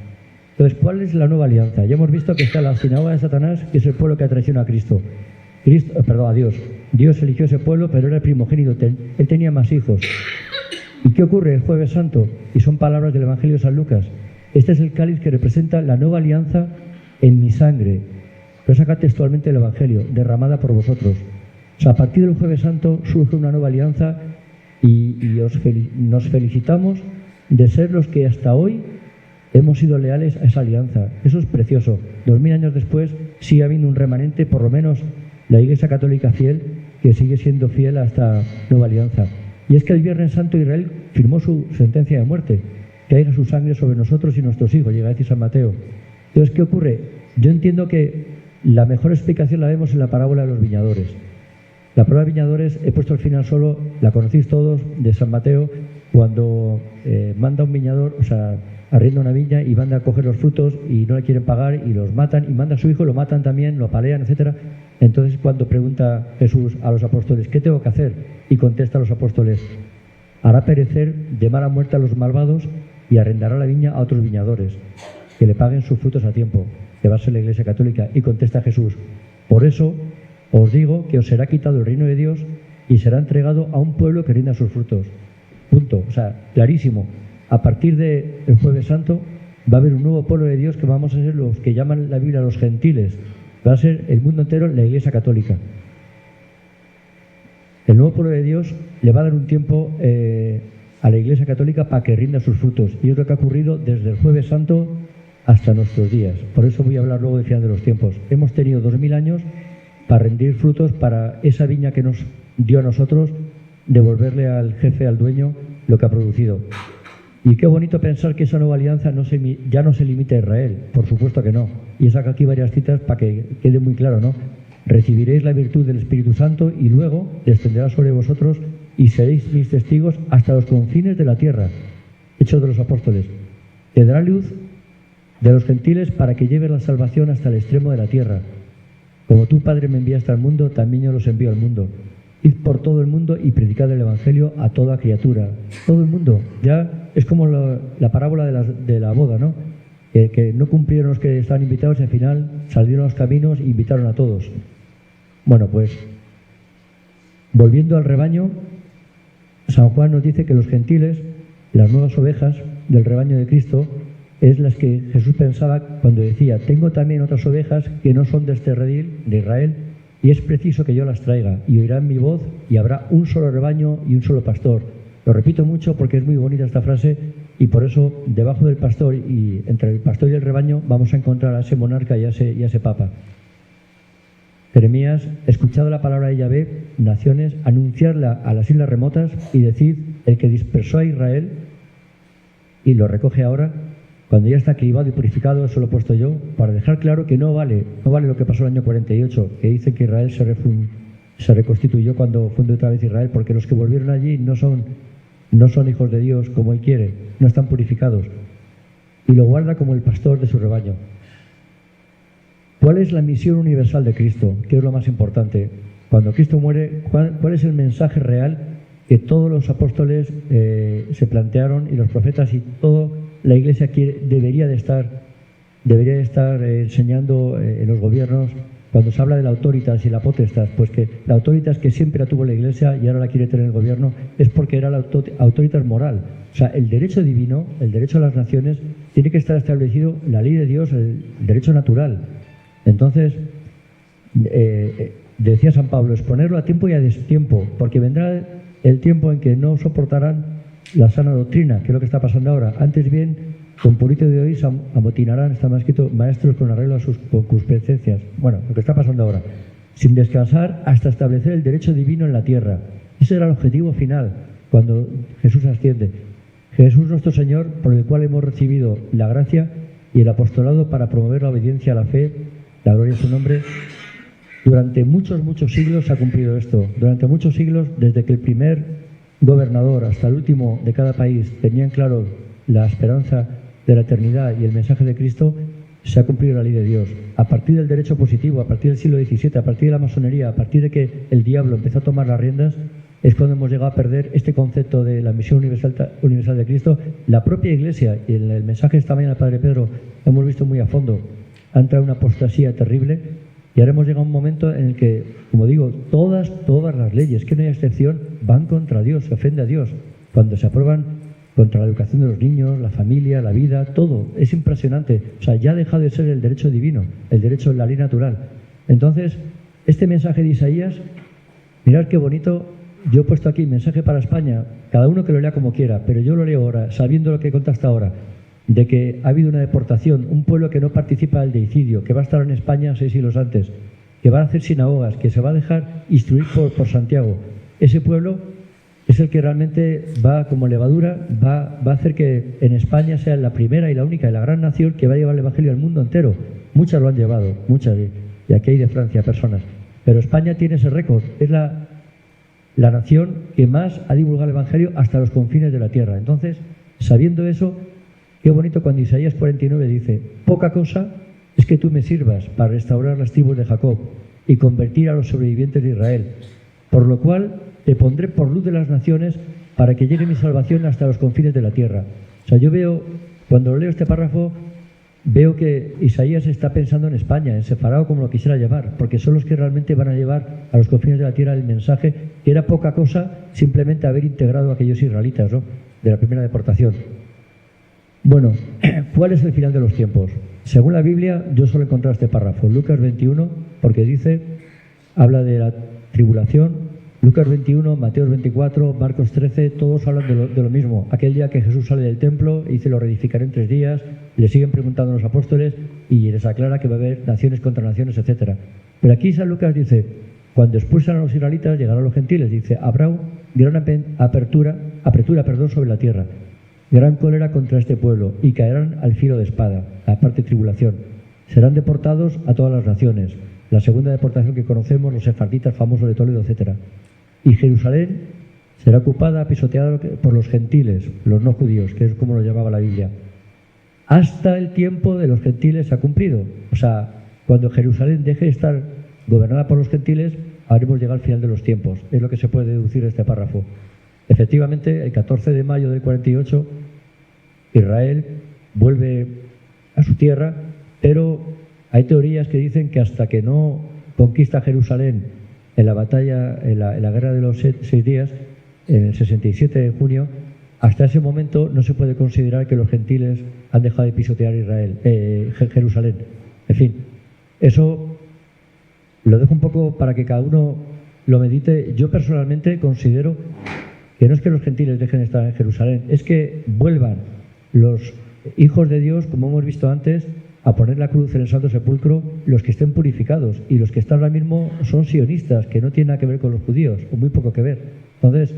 Entonces, ¿cuál es la nueva alianza? Ya hemos visto que está la sinagoga de Satanás, que es el pueblo que traicionado a Cristo. A Dios. Dios eligió ese pueblo, pero era el primogénito. Él tenía más hijos. ¿Y qué ocurre el Jueves Santo? Y son palabras del Evangelio de San Lucas. Este es el cáliz que representa la nueva alianza en mi sangre. Lo saca textualmente el Evangelio, derramada por vosotros. O sea, a partir del Jueves Santo surge una nueva alianza y nos felicitamos de ser los que hasta hoy hemos sido leales a esa alianza. Eso es precioso. 2000 años después sigue habiendo un remanente, por lo menos la Iglesia Católica fiel, que sigue siendo fiel a esta nueva alianza. Y es que el Viernes Santo Israel firmó su sentencia de muerte, que caiga su sangre sobre nosotros y nuestros hijos, llega a decir San Mateo. Entonces, ¿qué ocurre? Yo entiendo que la mejor explicación la vemos en la parábola de los viñadores. La parábola de viñadores, he puesto al final solo, la conocéis todos, de San Mateo, cuando manda un viñador, o sea, arrienda una viña y manda a coger los frutos y no le quieren pagar y los matan, y manda a su hijo, lo matan también, lo apalean, etcétera. Entonces, cuando pregunta Jesús a los apóstoles, ¿qué tengo que hacer? Y contesta a los apóstoles, hará perecer de mala muerte a los malvados y arrendará la viña a otros viñadores, que le paguen sus frutos a tiempo, que va a ser la Iglesia Católica. Y contesta Jesús, por eso os digo que os será quitado el reino de Dios y será entregado a un pueblo que rinda sus frutos. Punto. O sea, clarísimo. A partir del Jueves Santo va a haber un nuevo pueblo de Dios que vamos a ser los que llaman la Biblia los gentiles. Va a ser el mundo entero la Iglesia Católica. El nuevo pueblo de Dios le va a dar un tiempo a la Iglesia Católica para que rinda sus frutos. Y es lo que ha ocurrido desde el Jueves Santo hasta nuestros días. Por eso voy a hablar luego del final de los tiempos. Hemos tenido 2000 años para rendir frutos, para esa viña que nos dio a nosotros, devolverle al jefe, al dueño, lo que ha producido. Y qué bonito pensar que esa nueva alianza ya no se limita a Israel, por supuesto que no. Y saco aquí varias citas para que quede muy claro, ¿no? Recibiréis la virtud del Espíritu Santo y luego descenderá sobre vosotros y seréis mis testigos hasta los confines de la tierra. Hechos de los Apóstoles. Te dará luz de los gentiles para que lleves la salvación hasta el extremo de la tierra. Como tú, Padre, me enviaste al mundo, también yo los envío al mundo. Id por todo el mundo y predicad el Evangelio a toda criatura. Todo el mundo. Ya es como la parábola de la boda, ¿no? Que no cumplieron los que estaban invitados y al final salieron a los caminos e invitaron a todos. Bueno, pues, volviendo al rebaño, San Juan nos dice que los gentiles, las nuevas ovejas del rebaño de Cristo, es las que Jesús pensaba cuando decía, tengo también otras ovejas que no son de este redil, de Israel, y es preciso que yo las traiga, y oirán mi voz, y habrá un solo rebaño y un solo pastor. Lo repito mucho porque es muy bonita esta frase, y por eso debajo del pastor y entre el pastor y el rebaño vamos a encontrar a ese monarca y a ese papa. Jeremías, escuchad la palabra de Yahvé, naciones, anunciarla a las islas remotas y decid, el que dispersó a Israel, y lo recoge ahora, cuando ya está cribado y purificado, eso lo he puesto yo, para dejar claro que no vale lo que pasó el año 48, que dice que Israel se reconstituyó cuando fundó otra vez Israel, porque los que volvieron allí no son hijos de Dios como Él quiere, no están purificados, y lo guarda como el pastor de su rebaño. ¿Cuál es la misión universal de Cristo? ¿Qué es lo más importante? Cuando Cristo muere, ¿cuál es el mensaje real que todos los apóstoles se plantearon y los profetas y todo la Iglesia debería de estar enseñando en los gobiernos? Cuando se habla de la autoritas y la potestas, pues que la autoritas que siempre la tuvo la Iglesia y ahora la quiere tener el gobierno, es porque era la autoritas moral. O sea, el derecho divino, el derecho a las naciones, tiene que estar establecido, la ley de Dios, el derecho natural. Entonces, decía San Pablo, exponerlo a tiempo y a destiempo, porque vendrá el tiempo en que no soportarán la sana doctrina, que es lo que está pasando ahora. Antes bien, con purito de oír amotinarán, está más escrito, maestros con arreglo a sus concupiscencias. Bueno, lo que está pasando ahora. Sin descansar hasta establecer el derecho divino en la tierra. Ese era el objetivo final, cuando Jesús asciende. Jesús nuestro Señor, por el cual hemos recibido la gracia y el apostolado para promover la obediencia a la fe, la gloria a su nombre. Durante muchos siglos se ha cumplido esto. Durante muchos siglos, desde que el primer gobernador hasta el último de cada país tenían claro la esperanza de la eternidad y el mensaje de Cristo, se ha cumplido la ley de Dios. A partir del derecho positivo, a partir del siglo XVII, a partir de la masonería, a partir de que el diablo empezó a tomar las riendas, es cuando hemos llegado a perder este concepto de la misión universal de Cristo. La propia Iglesia, y en el mensaje esta mañana del Padre Pedro hemos visto muy a fondo, ha entrado una apostasía terrible y ahora hemos llegado a un momento en el que, como digo, todas las leyes, que no hay excepción, van contra Dios, se ofende a Dios. Cuando se aprueban contra la educación de los niños, la familia, la vida, todo. Es impresionante. O sea, ya ha dejado de ser el derecho divino, el derecho de la ley natural. Entonces, este mensaje de Isaías, mirad qué bonito. Yo he puesto aquí mensaje para España, cada uno que lo lea como quiera, pero yo lo leo ahora, sabiendo lo que he contado hasta ahora, de que ha habido una deportación, un pueblo que no participa del deicidio, que va a estar en España 6 siglos antes, que va a hacer sinagogas, que se va a dejar instruir por Santiago. Ese pueblo es el que realmente va como levadura, va a hacer que en España sea la primera y la única y la gran nación que va a llevar el Evangelio al mundo entero. Muchas lo han llevado, muchas, y aquí hay de Francia personas. Pero España tiene ese récord, es la nación que más ha divulgado el Evangelio hasta los confines de la tierra. Entonces, sabiendo eso, qué bonito cuando Isaías 49 dice: poca cosa es que tú me sirvas para restaurar las tribus de Jacob y convertir a los sobrevivientes de Israel, por lo cual te pondré por luz de las naciones para que llegue mi salvación hasta los confines de la tierra. O sea, yo veo, cuando leo este párrafo, veo que Isaías está pensando en España, en Sefarao, como lo quisiera llevar, porque son los que realmente van a llevar a los confines de la tierra el mensaje, que era poca cosa simplemente haber integrado a aquellos israelitas, ¿no?, de la primera deportación. Bueno, ¿cuál es el final de los tiempos? Según la Biblia, yo solo he encontrado este párrafo, Lucas 21, porque dice, habla de la tribulación. Lucas 21, Mateo 24, Marcos 13, todos hablan de lo mismo. Aquel día que Jesús sale del templo y dice: lo reedificaré en 3 días, le siguen preguntando a los apóstoles y les aclara que va a haber naciones contra naciones, etcétera. Pero aquí San Lucas dice: cuando expulsan a los israelitas, llegarán los gentiles. Dice: habrá gran apertura sobre la tierra, gran cólera contra este pueblo, y caerán al filo de espada, la parte tribulación. Serán deportados a todas las naciones. La segunda deportación que conocemos, los sefarditas famosos de Toledo, etcétera. Y Jerusalén será ocupada, pisoteada por los gentiles, los no judíos, que es como lo llamaba la Biblia. Hasta el tiempo de los gentiles se ha cumplido. O sea, cuando Jerusalén deje de estar gobernada por los gentiles, habremos llegado al final de los tiempos. Es lo que se puede deducir de este párrafo. Efectivamente, el 14 de mayo del 48, Israel vuelve a su tierra, pero hay teorías que dicen que hasta que no conquista Jerusalén en la batalla, en la guerra de los 6 días, en el 67 de junio, hasta ese momento no se puede considerar que los gentiles han dejado de pisotear Jerusalén. En fin, eso lo dejo un poco para que cada uno lo medite. Yo personalmente considero que no es que los gentiles dejen de estar en Jerusalén, es que vuelvan los hijos de Dios, como hemos visto antes, a poner la cruz en el Santo Sepulcro, los que estén purificados, y los que están ahora mismo son sionistas, que no tienen nada que ver con los judíos, o muy poco que ver. Entonces,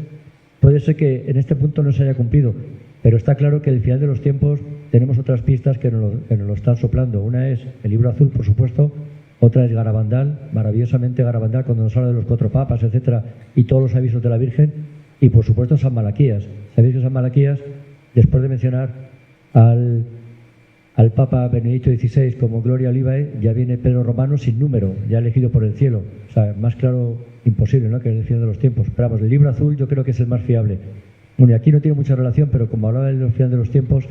puede ser que en este punto no se haya cumplido, pero está claro que al final de los tiempos tenemos otras pistas que nos lo están soplando. Una es el Libro Azul, por supuesto, otra es Garabandal, maravillosamente Garabandal, cuando nos habla de los 4 papas, etcétera, y todos los avisos de la Virgen, y por supuesto San Malaquías. Sabéis que San Malaquías, después de mencionar al Papa Benedicto XVI como Gloria Olivae, ya viene Pedro Romano sin número, ya elegido por el cielo. O sea, más claro imposible, ¿no?, que es el final de los tiempos. Pero vamos, el Libro Azul yo creo que es el más fiable. Bueno, y aquí no tiene mucha relación, pero como hablaba del final de los tiempos,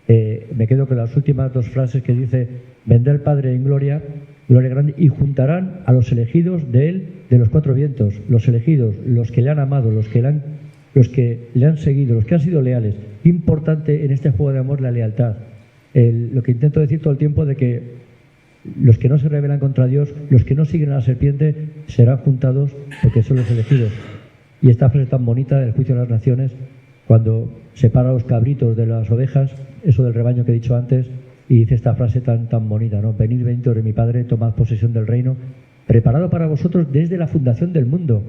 me quedo con las últimas 2 frases que dice: vendrá el Padre en gloria, gloria grande, y juntarán a los elegidos de él de los 4 vientos, los elegidos, los que le han amado, los que le han seguido, los que han sido leales. Importante en este juego de amor la lealtad. Lo que intento decir todo el tiempo, de que los que no se rebelan contra Dios, los que no siguen a la serpiente, serán juntados porque son los elegidos. Y esta frase tan bonita del juicio de las naciones, cuando separa a los cabritos de las ovejas, eso del rebaño que he dicho antes, y dice esta frase tan bonita, ¿no? Venid benditos de mi Padre, tomad posesión del reino, preparado para vosotros desde la fundación del mundo.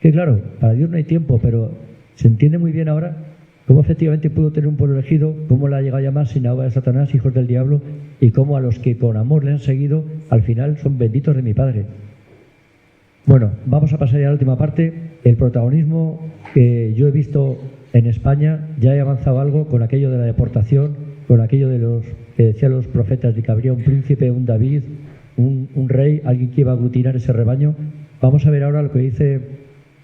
Que claro, para Dios no hay tiempo, pero se entiende muy bien ahora cómo efectivamente pudo tener un pueblo elegido, cómo la ha llegado a llamar sinagoga de Satanás, hijos del diablo, y cómo a los que con amor le han seguido, al final son benditos de mi Padre. Bueno, vamos a pasar ya a la última parte. El protagonismo que yo he visto en España, ya he avanzado algo con aquello de la deportación, con aquello de los que decían los profetas, de que habría un príncipe, un David, un rey, alguien que iba a aglutinar ese rebaño. Vamos a ver ahora lo que dice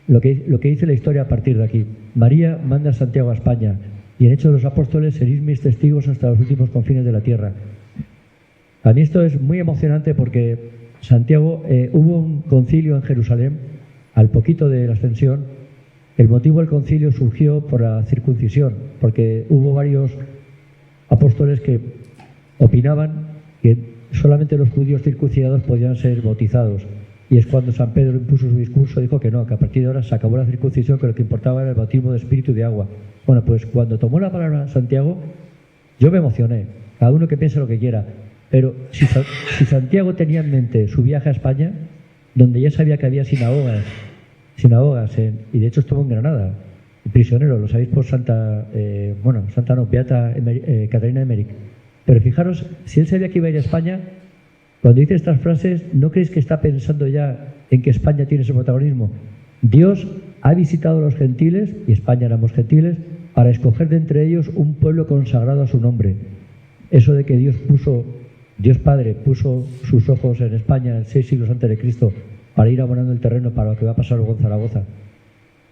lo que dice la historia a partir de aquí. María manda a Santiago a España y en Hechos de los Apóstoles seréis mis testigos hasta los últimos confines de la tierra. A mí esto es muy emocionante porque Santiago, hubo un concilio en Jerusalén al poquito de la ascensión. El motivo del concilio surgió por la circuncisión, porque hubo varios apóstoles que opinaban que solamente los judíos circuncidados podían ser bautizados. Y es cuando San Pedro impuso su discurso, dijo que no, que a partir de ahora se acabó la circuncisión, que lo que importaba era el bautismo de espíritu y de agua. Bueno, pues cuando tomó la palabra Santiago, yo me emocioné, cada uno que piense lo que quiera, pero si Santiago tenía en mente su viaje a España, donde ya sabía que había sinagogas, y de hecho estuvo en Granada, prisionero, lo sabéis por Beata Catalina Emmerich. Pero fijaros, si él sabía que iba a ir a España, cuando dice estas frases, ¿no creéis que está pensando ya en que España tiene ese protagonismo? Dios ha visitado a los gentiles, y España éramos gentiles, para escoger de entre ellos un pueblo consagrado a su nombre. Eso de que Dios Padre puso sus ojos en España en 6 siglos antes de Cristo para ir abonando el terreno para lo que va a pasar luego en Zaragoza.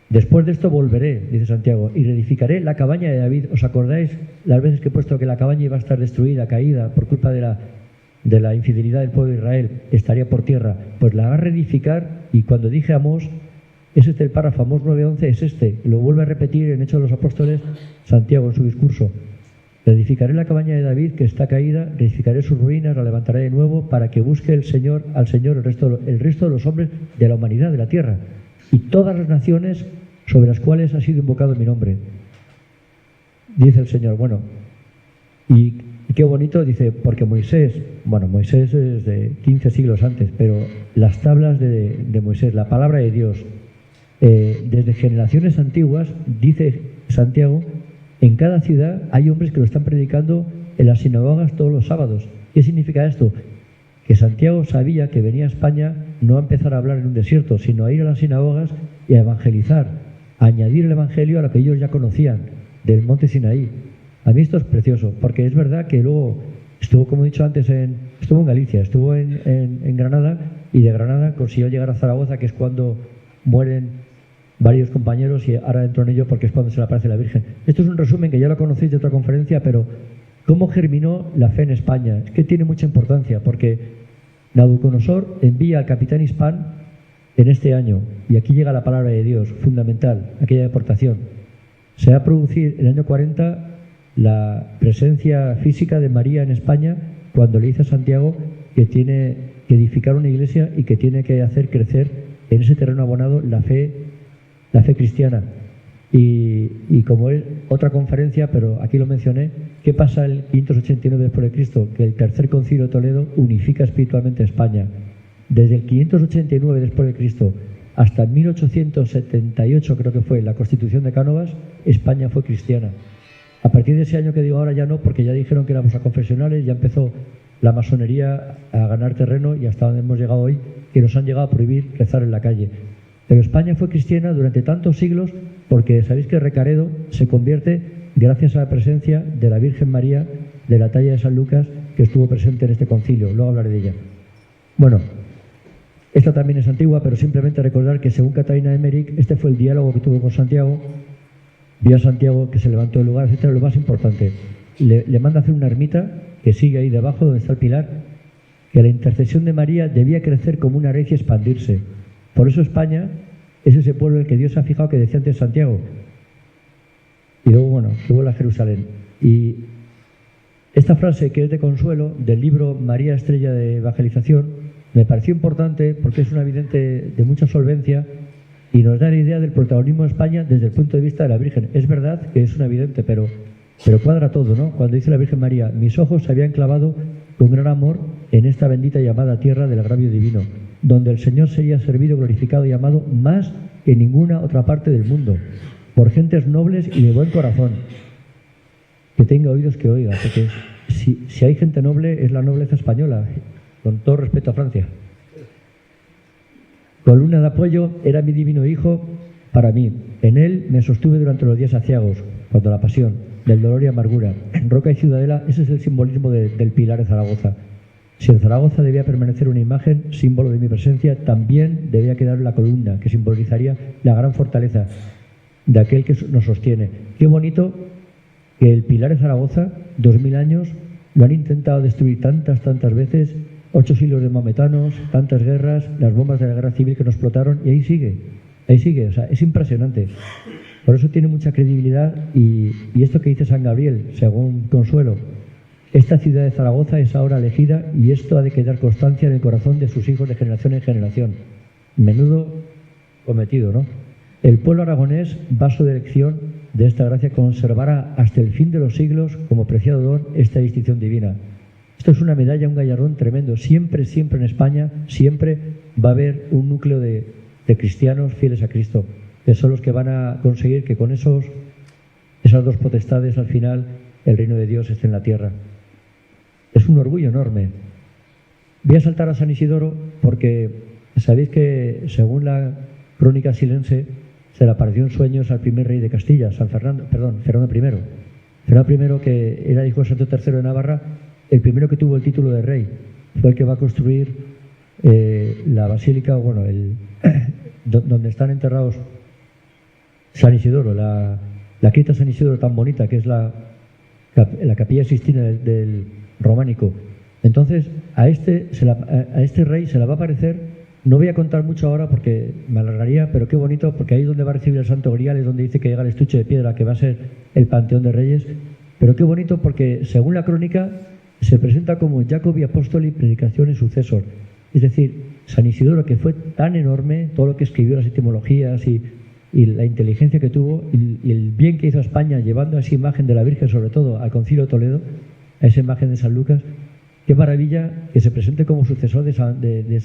Después de esto volveré, dice Santiago, y reedificaré la cabaña de David. ¿Os acordáis las veces que he puesto que la cabaña iba a estar destruida, caída, por culpa de la infidelidad del pueblo de Israel? Estaría por tierra. Pues la va a reedificar, y cuando dije Amós, es este el párrafo, Amós 9:11, es este. Lo vuelve a repetir en Hechos de los Apóstoles Santiago en su discurso. Reedificaré la cabaña de David que está caída, reedificaré sus ruinas, la levantaré de nuevo para que busque al Señor el resto de los hombres de la humanidad, de la tierra, y todas las naciones sobre las cuales ha sido invocado mi nombre. Dice el Señor, bueno, y qué bonito, dice, porque Moisés es de 15 siglos antes, pero las tablas de Moisés, la palabra de Dios, desde generaciones antiguas, dice Santiago, en cada ciudad hay hombres que lo están predicando en las sinagogas todos los sábados. ¿Qué significa esto? Que Santiago sabía que venía a España no a empezar a hablar en un desierto, sino a ir a las sinagogas y a evangelizar, a añadir el evangelio a lo que ellos ya conocían del monte Sinaí. A mí esto es precioso, porque es verdad que luego estuvo, como he dicho antes, estuvo en Galicia, estuvo en Granada, y de Granada consiguió llegar a Zaragoza, que es cuando mueren varios compañeros, y ahora entro en ello porque es cuando se le aparece la Virgen. Esto es un resumen que ya lo conocéis de otra conferencia, pero ¿cómo germinó la fe en España? Es que tiene mucha importancia, porque Nabucodonosor envía al capitán Hispán en este año, y aquí llega la palabra de Dios, fundamental, aquella deportación. Se va a producir en el año 40 la presencia física de María en España, cuando le dice a Santiago que tiene que edificar una iglesia y que tiene que hacer crecer en ese terreno abonado la fe cristiana. Y como es otra conferencia, pero aquí lo mencioné, ¿qué pasa el 589 después de Cristo? Que el tercer concilio de Toledo unifica espiritualmente a España. Desde el 589 después de Cristo hasta 1878, creo que fue, la Constitución de Cánovas, España fue cristiana. A partir de ese año que digo ahora ya no, porque ya dijeron que éramos aconfesionales, ya empezó la masonería a ganar terreno, y hasta donde hemos llegado hoy, que nos han llegado a prohibir rezar en la calle. Pero España fue cristiana durante tantos siglos porque sabéis que Recaredo se convierte gracias a la presencia de la Virgen María de la talla de San Lucas, que estuvo presente en este concilio. Luego hablaré de ella. Bueno, esta también es antigua, pero simplemente recordar que según Catalina Emmerich, este fue el diálogo que tuvo con Santiago. Vio a Santiago que se levantó del lugar, etcétera. Lo más importante, le manda a hacer una ermita que sigue ahí debajo donde está el pilar, que la intercesión de María debía crecer como una raíz y expandirse. Por eso España es ese pueblo en el que Dios ha fijado, que decía antes Santiago. Y luego, bueno, que vuelve a Jerusalén. Y esta frase, que es de consuelo, del libro María Estrella de Evangelización, me pareció importante porque es una vidente de mucha solvencia y nos da la idea del protagonismo de España desde el punto de vista de la Virgen. Es verdad que es una vidente, pero cuadra todo, ¿no? Cuando dice la Virgen María, mis ojos se habían clavado con gran amor en esta bendita llamada tierra del agravio divino, donde el Señor sería servido, glorificado y amado más que en ninguna otra parte del mundo, por gentes nobles y de buen corazón. Que tenga oídos que oiga, porque si hay gente noble es la nobleza española, con todo respeto a Francia. Columna de apoyo era mi divino Hijo para mí. En él me sostuve durante los días aciagos, cuando la pasión, del dolor y amargura. Roca y ciudadela, ese es el simbolismo del pilar de Zaragoza. Si en Zaragoza debía permanecer una imagen, símbolo de mi presencia, también debía quedar la columna, que simbolizaría la gran fortaleza de aquel que nos sostiene. Qué bonito que el pilar de Zaragoza, 2000 años, lo han intentado destruir tantas veces, 8 siglos de maometanos, tantas guerras, las bombas de la guerra civil que nos explotaron, y ahí sigue, o sea, es impresionante. Por eso tiene mucha credibilidad y esto que dice San Gabriel, según Consuelo, esta ciudad de Zaragoza es ahora elegida y esto ha de quedar constancia en el corazón de sus hijos de generación en generación. Menudo cometido, ¿no? El pueblo aragonés, vaso de elección de esta gracia, conservará hasta el fin de los siglos como preciado don esta distinción divina. Esto es una medalla, un gallardón tremendo. Siempre en España, siempre va a haber un núcleo de cristianos fieles a Cristo, que son los que van a conseguir que con esas dos potestades al final el reino de Dios esté en la tierra. Es un orgullo enorme. Voy a saltar a San Isidoro porque sabéis que según la crónica silense se le apareció en sueños al primer rey de Castilla, Fernando I. Fernando I, que era hijo de Santo III de Navarra, el primero que tuvo el título de rey, fue el que va a construir la basílica, bueno, donde están enterrados San Isidoro, la cripta San Isidoro tan bonita que es la capilla Sistina del románico. Entonces a este rey se la va a aparecer. No voy a contar mucho ahora porque me alargaría, pero qué bonito, porque ahí es donde va a recibir el Santo Grial, es donde dice que llega el estuche de piedra que va a ser el Panteón de Reyes. Pero qué bonito porque según la crónica se presenta como Jacobi Apóstoli Predicación y Sucesor. Es decir, San Isidoro, que fue tan enorme, todo lo que escribió, las etimologías y la inteligencia que tuvo y el bien que hizo a España llevando a esa imagen de la Virgen, sobre todo al Concilio de Toledo, a esa imagen de San Lucas. Qué maravilla que se presente como sucesor de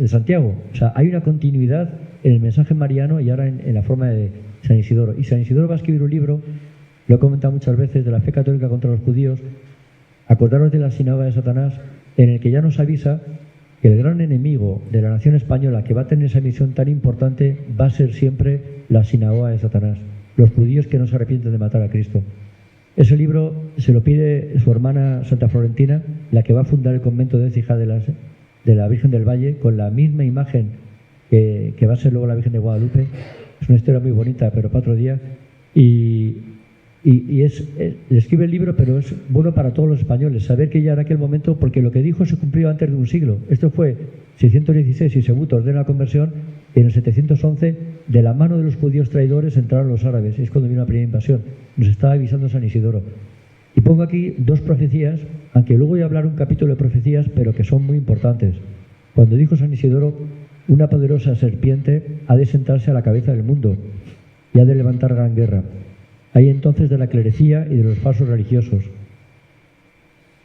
Santiago. O sea, hay una continuidad en el mensaje mariano y ahora en la forma de San Isidoro. Y San Isidoro va a escribir un libro, lo he comentado muchas veces, de la fe católica contra los judíos. Acordaros de la sinagoga de Satanás, en el que ya nos avisa que el gran enemigo de la nación española que va a tener esa misión tan importante va a ser siempre la sinagoga de Satanás, los judíos que no se arrepienten de matar a Cristo. Ese libro se lo pide su hermana Santa Florentina, la que va a fundar el convento de Écija de la Virgen del Valle, con la misma imagen que va a ser luego la Virgen de Guadalupe. Es una historia muy bonita, pero para otro día. Le escribe el libro, pero es bueno para todos los españoles saber que ya en aquel momento, porque lo que dijo se cumplió antes de un siglo. Esto fue 616 y Seguto ordena la conversión, y en el 711 de la mano de los judíos traidores entraron los árabes. Es cuando vino la primera invasión. Nos estaba avisando San Isidoro. Y pongo aquí dos profecías, aunque luego voy a hablar un capítulo de profecías, pero que son muy importantes. Cuando dijo San Isidoro, una poderosa serpiente ha de sentarse a la cabeza del mundo y ha de levantar gran guerra. Hay entonces de la clerecía y de los falsos religiosos,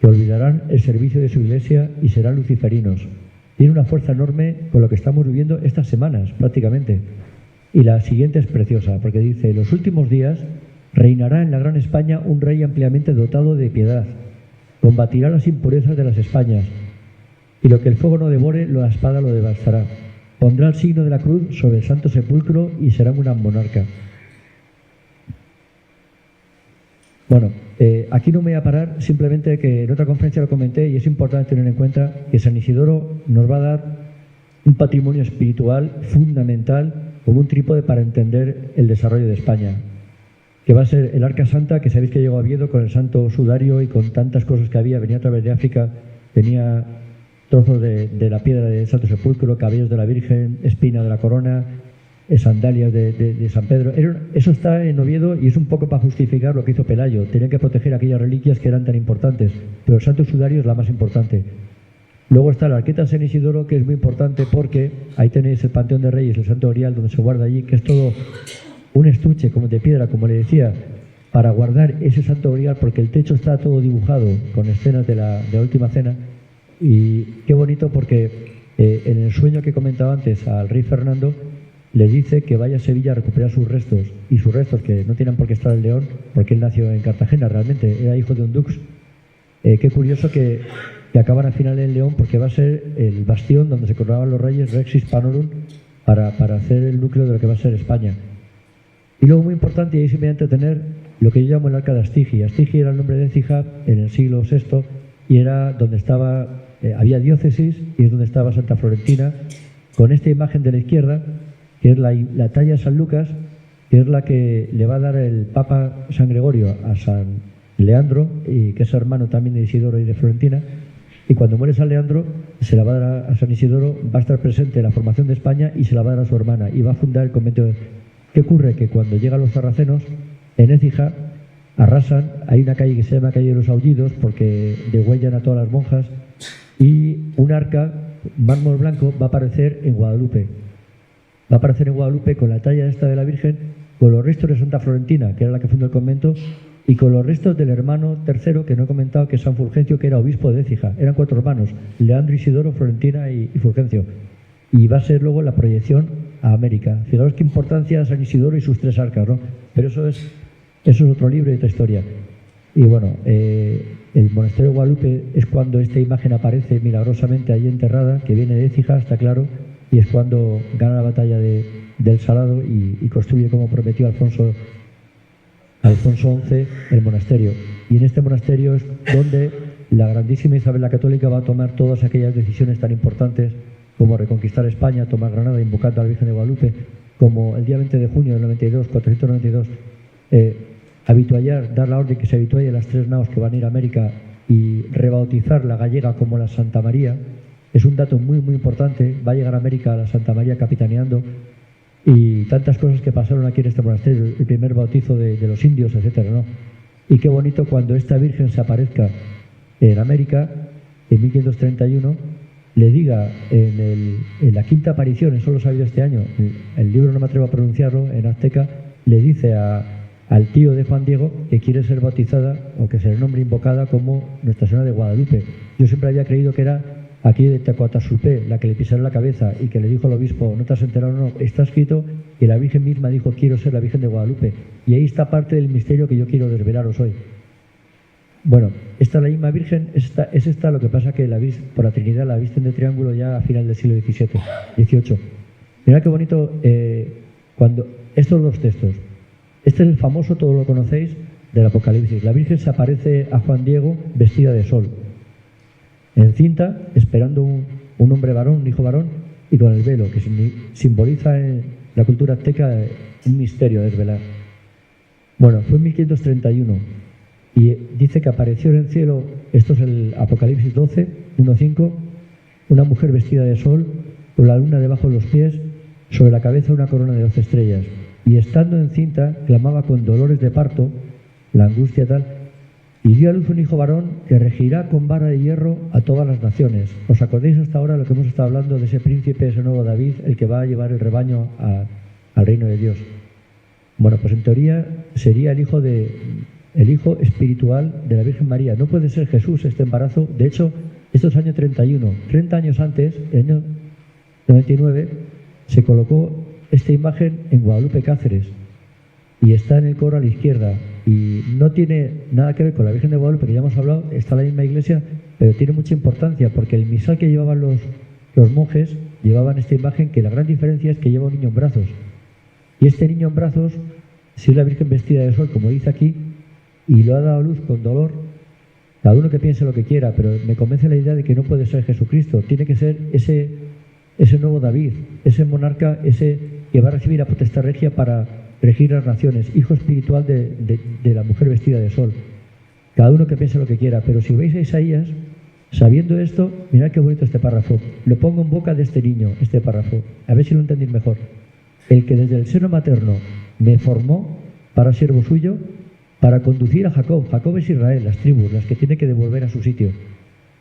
que olvidarán el servicio de su iglesia y serán luciferinos. Tiene una fuerza enorme con lo que estamos viviendo estas semanas, prácticamente. Y la siguiente es preciosa, porque dice: en los últimos días reinará en la gran España un rey ampliamente dotado de piedad. Combatirá las impurezas de las Españas, y lo que el fuego no devore, la espada lo devastará. Pondrá el signo de la cruz sobre el santo sepulcro y será un gran monarca. Bueno, aquí no me voy a parar, simplemente que en otra conferencia lo comenté y es importante tener en cuenta que San Isidoro nos va a dar un patrimonio espiritual fundamental como un trípode para entender el desarrollo de España, que va a ser el Arca Santa, que sabéis que llegó a Oviedo con el Santo Sudario y con tantas cosas que había, venía a través de África, tenía trozos de la piedra del Santo Sepulcro, cabellos de la Virgen, espina de la corona, sandalias de San Pedro. Eso está en Oviedo y es un poco para justificar lo que hizo Pelayo. Tenían que proteger aquellas reliquias que eran tan importantes, pero el Santo Sudario es la más importante. Luego está la Arqueta San Isidoro, que es muy importante porque ahí tenéis el Panteón de Reyes, el Santo Grial, donde se guarda allí, que es todo un estuche como de piedra, como le decía, para guardar ese Santo Grial, porque el techo está todo dibujado con escenas de la Última Cena. Y qué bonito porque en el sueño que comentaba antes al rey Fernando, le dice que vaya a Sevilla a recuperar sus restos, y sus restos que no tienen por qué estar en León, porque él nació en Cartagena realmente, era hijo de un dux. Qué curioso que acaban al final en León, porque va a ser el bastión donde se coronaban los reyes, Rex Hispanorum, para hacer el núcleo de lo que va a ser España. Y luego muy importante, y ahí sí me voy a entretener, lo que yo llamo el Arca de Astigi. Astigi era el nombre de Écija en el siglo VI y era donde estaba había diócesis y es donde estaba Santa Florentina, con esta imagen de la izquierda, que es la talla de San Lucas, que es la que le va a dar el Papa San Gregorio a San Leandro, y que es hermano también de Isidoro y de Florentina. Y cuando muere San Leandro, se la va a dar a San Isidoro, va a estar presente en la formación de España y se la va a dar a su hermana y va a fundar el convento. ¿Qué ocurre? Que cuando llegan los sarracenos, en Écija arrasan, hay una calle que se llama Calle de los Aullidos porque degüellan a todas las monjas, y un arca, mármol blanco, va a aparecer en Guadalupe. Va a aparecer en Guadalupe con la talla esta de la Virgen, con los restos de Santa Florentina, que era la que fundó el convento, y con los restos del hermano tercero, que no he comentado, que es San Fulgencio, que era obispo de Écija. Eran 4 hermanos, Leandro, Isidoro, Florentina y Fulgencio. Y va a ser luego la proyección a América. Fijaros qué importancia San Isidoro y sus 3 arcas, ¿no? Pero eso es otro libro y otra historia. Y bueno, el monasterio de Guadalupe es cuando esta imagen aparece milagrosamente allí enterrada, que viene de Écija, está claro, y es cuando gana la batalla del Salado y construye, como prometió Alfonso XI, el monasterio. Y en este monasterio es donde la grandísima Isabel la Católica va a tomar todas aquellas decisiones tan importantes como reconquistar España, tomar Granada, invocando a la Virgen de Guadalupe, como el día 20 de junio del 492, habituallar, dar la orden que se habitualle las 3 naos que van a ir a América y rebautizar la gallega como la Santa María. Es un dato muy, muy importante. Va a llegar a América la Santa María capitaneando, y tantas cosas que pasaron aquí en este monasterio, el primer bautizo de los indios, etcétera, ¿no? Y qué bonito cuando esta Virgen se aparezca en América, en 1531, le diga en la quinta aparición, eso lo he sabido este año, el libro no me atrevo a pronunciarlo, en azteca, le dice al tío de Juan Diego que quiere ser bautizada, o que se le nombre invocada como Nuestra Señora de Guadalupe. Yo siempre había creído que era aquí de Tecuatasupé, la que le pisaron la cabeza y que le dijo al obispo, ¿no te has enterado? No, está escrito que la Virgen misma dijo, quiero ser la Virgen de Guadalupe. Y ahí está parte del misterio que yo quiero desvelaros hoy. Bueno, esta es la misma Virgen, es esta, lo que pasa que por la Trinidad la visten de triángulo ya a final del siglo XVIII. Mirad qué bonito, cuando estos 2 textos. Este es el famoso, todos lo conocéis, del Apocalipsis. La Virgen se aparece a Juan Diego vestida de sol, encinta, esperando un hombre varón, un hijo varón, y con el velo, que simboliza en la cultura azteca un misterio a desvelar. Bueno, fue en 1531, y dice que apareció en el cielo, esto es el Apocalipsis 12, 1-5, una mujer vestida de sol, con la luna debajo de los pies, sobre la cabeza una corona de 12 estrellas, y estando encinta, clamaba con dolores de parto, la angustia tal, y dio a luz un hijo varón que regirá con vara de hierro a todas las naciones. ¿Os acordáis hasta ahora lo que hemos estado hablando de ese príncipe, ese nuevo David, el que va a llevar el rebaño al reino de Dios? Bueno, pues en teoría sería el hijo espiritual de la Virgen María. No puede ser Jesús este embarazo. De hecho, esto es año 31. 30 años antes, en el año 99, se colocó esta imagen en Guadalupe, Cáceres, y está en el coro a la izquierda, y no tiene nada que ver con la Virgen de Guadalupe, que ya hemos hablado, está en la misma iglesia, pero tiene mucha importancia porque el misal que llevaban los monjes llevaban esta imagen, que la gran diferencia es que lleva un niño en brazos, y este niño en brazos, si es la Virgen vestida de sol, como dice aquí, y lo ha dado a luz con dolor. Cada uno que piense lo que quiera, pero me convence la idea de que no puede ser Jesucristo, tiene que ser ese nuevo David, ese monarca, ese que va a recibir la potestad regia para regir las naciones, hijo espiritual de la mujer vestida de sol. Cada uno que piense lo que quiera, pero si veis a Isaías, sabiendo esto, mirad qué bonito este párrafo. Lo pongo en boca de este niño, este párrafo, a ver si lo entendéis mejor. El que desde el seno materno me formó para siervo suyo, para conducir a Jacob. Jacob es Israel, las tribus, las que tiene que devolver a su sitio,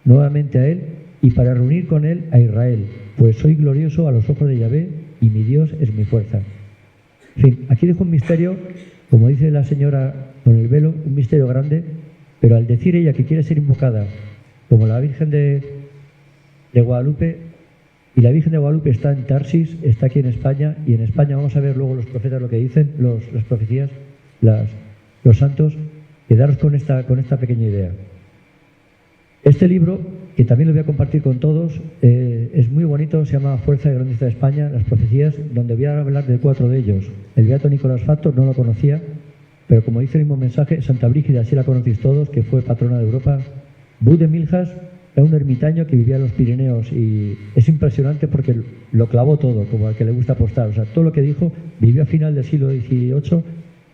nuevamente a él, y para reunir con él a Israel, pues soy glorioso a los ojos de Yahvé, y mi Dios es mi fuerza. En fin, aquí dejo un misterio, como dice la señora con el velo, un misterio grande, pero al decir ella que quiere ser invocada como la Virgen de Guadalupe, y la Virgen de Guadalupe está en Tarsis, está aquí en España, y en España vamos a ver luego los profetas lo que dicen, las profecías, los santos, quedaros con esta pequeña idea. Este libro, que también lo voy a compartir con todos, es muy bonito, se llama Fuerza y Grandeza de España, las profecías, donde voy a hablar de 4 de ellos. El beato Nicolás Factor no lo conocía, pero como dice el mismo mensaje, Santa Brígida, sí la conocéis todos, que fue patrona de Europa. Bud de Miljas, era un ermitaño que vivía en los Pirineos y es impresionante porque lo clavó todo, como al que le gusta apostar. O sea, todo lo que dijo, vivió a final del siglo XVIII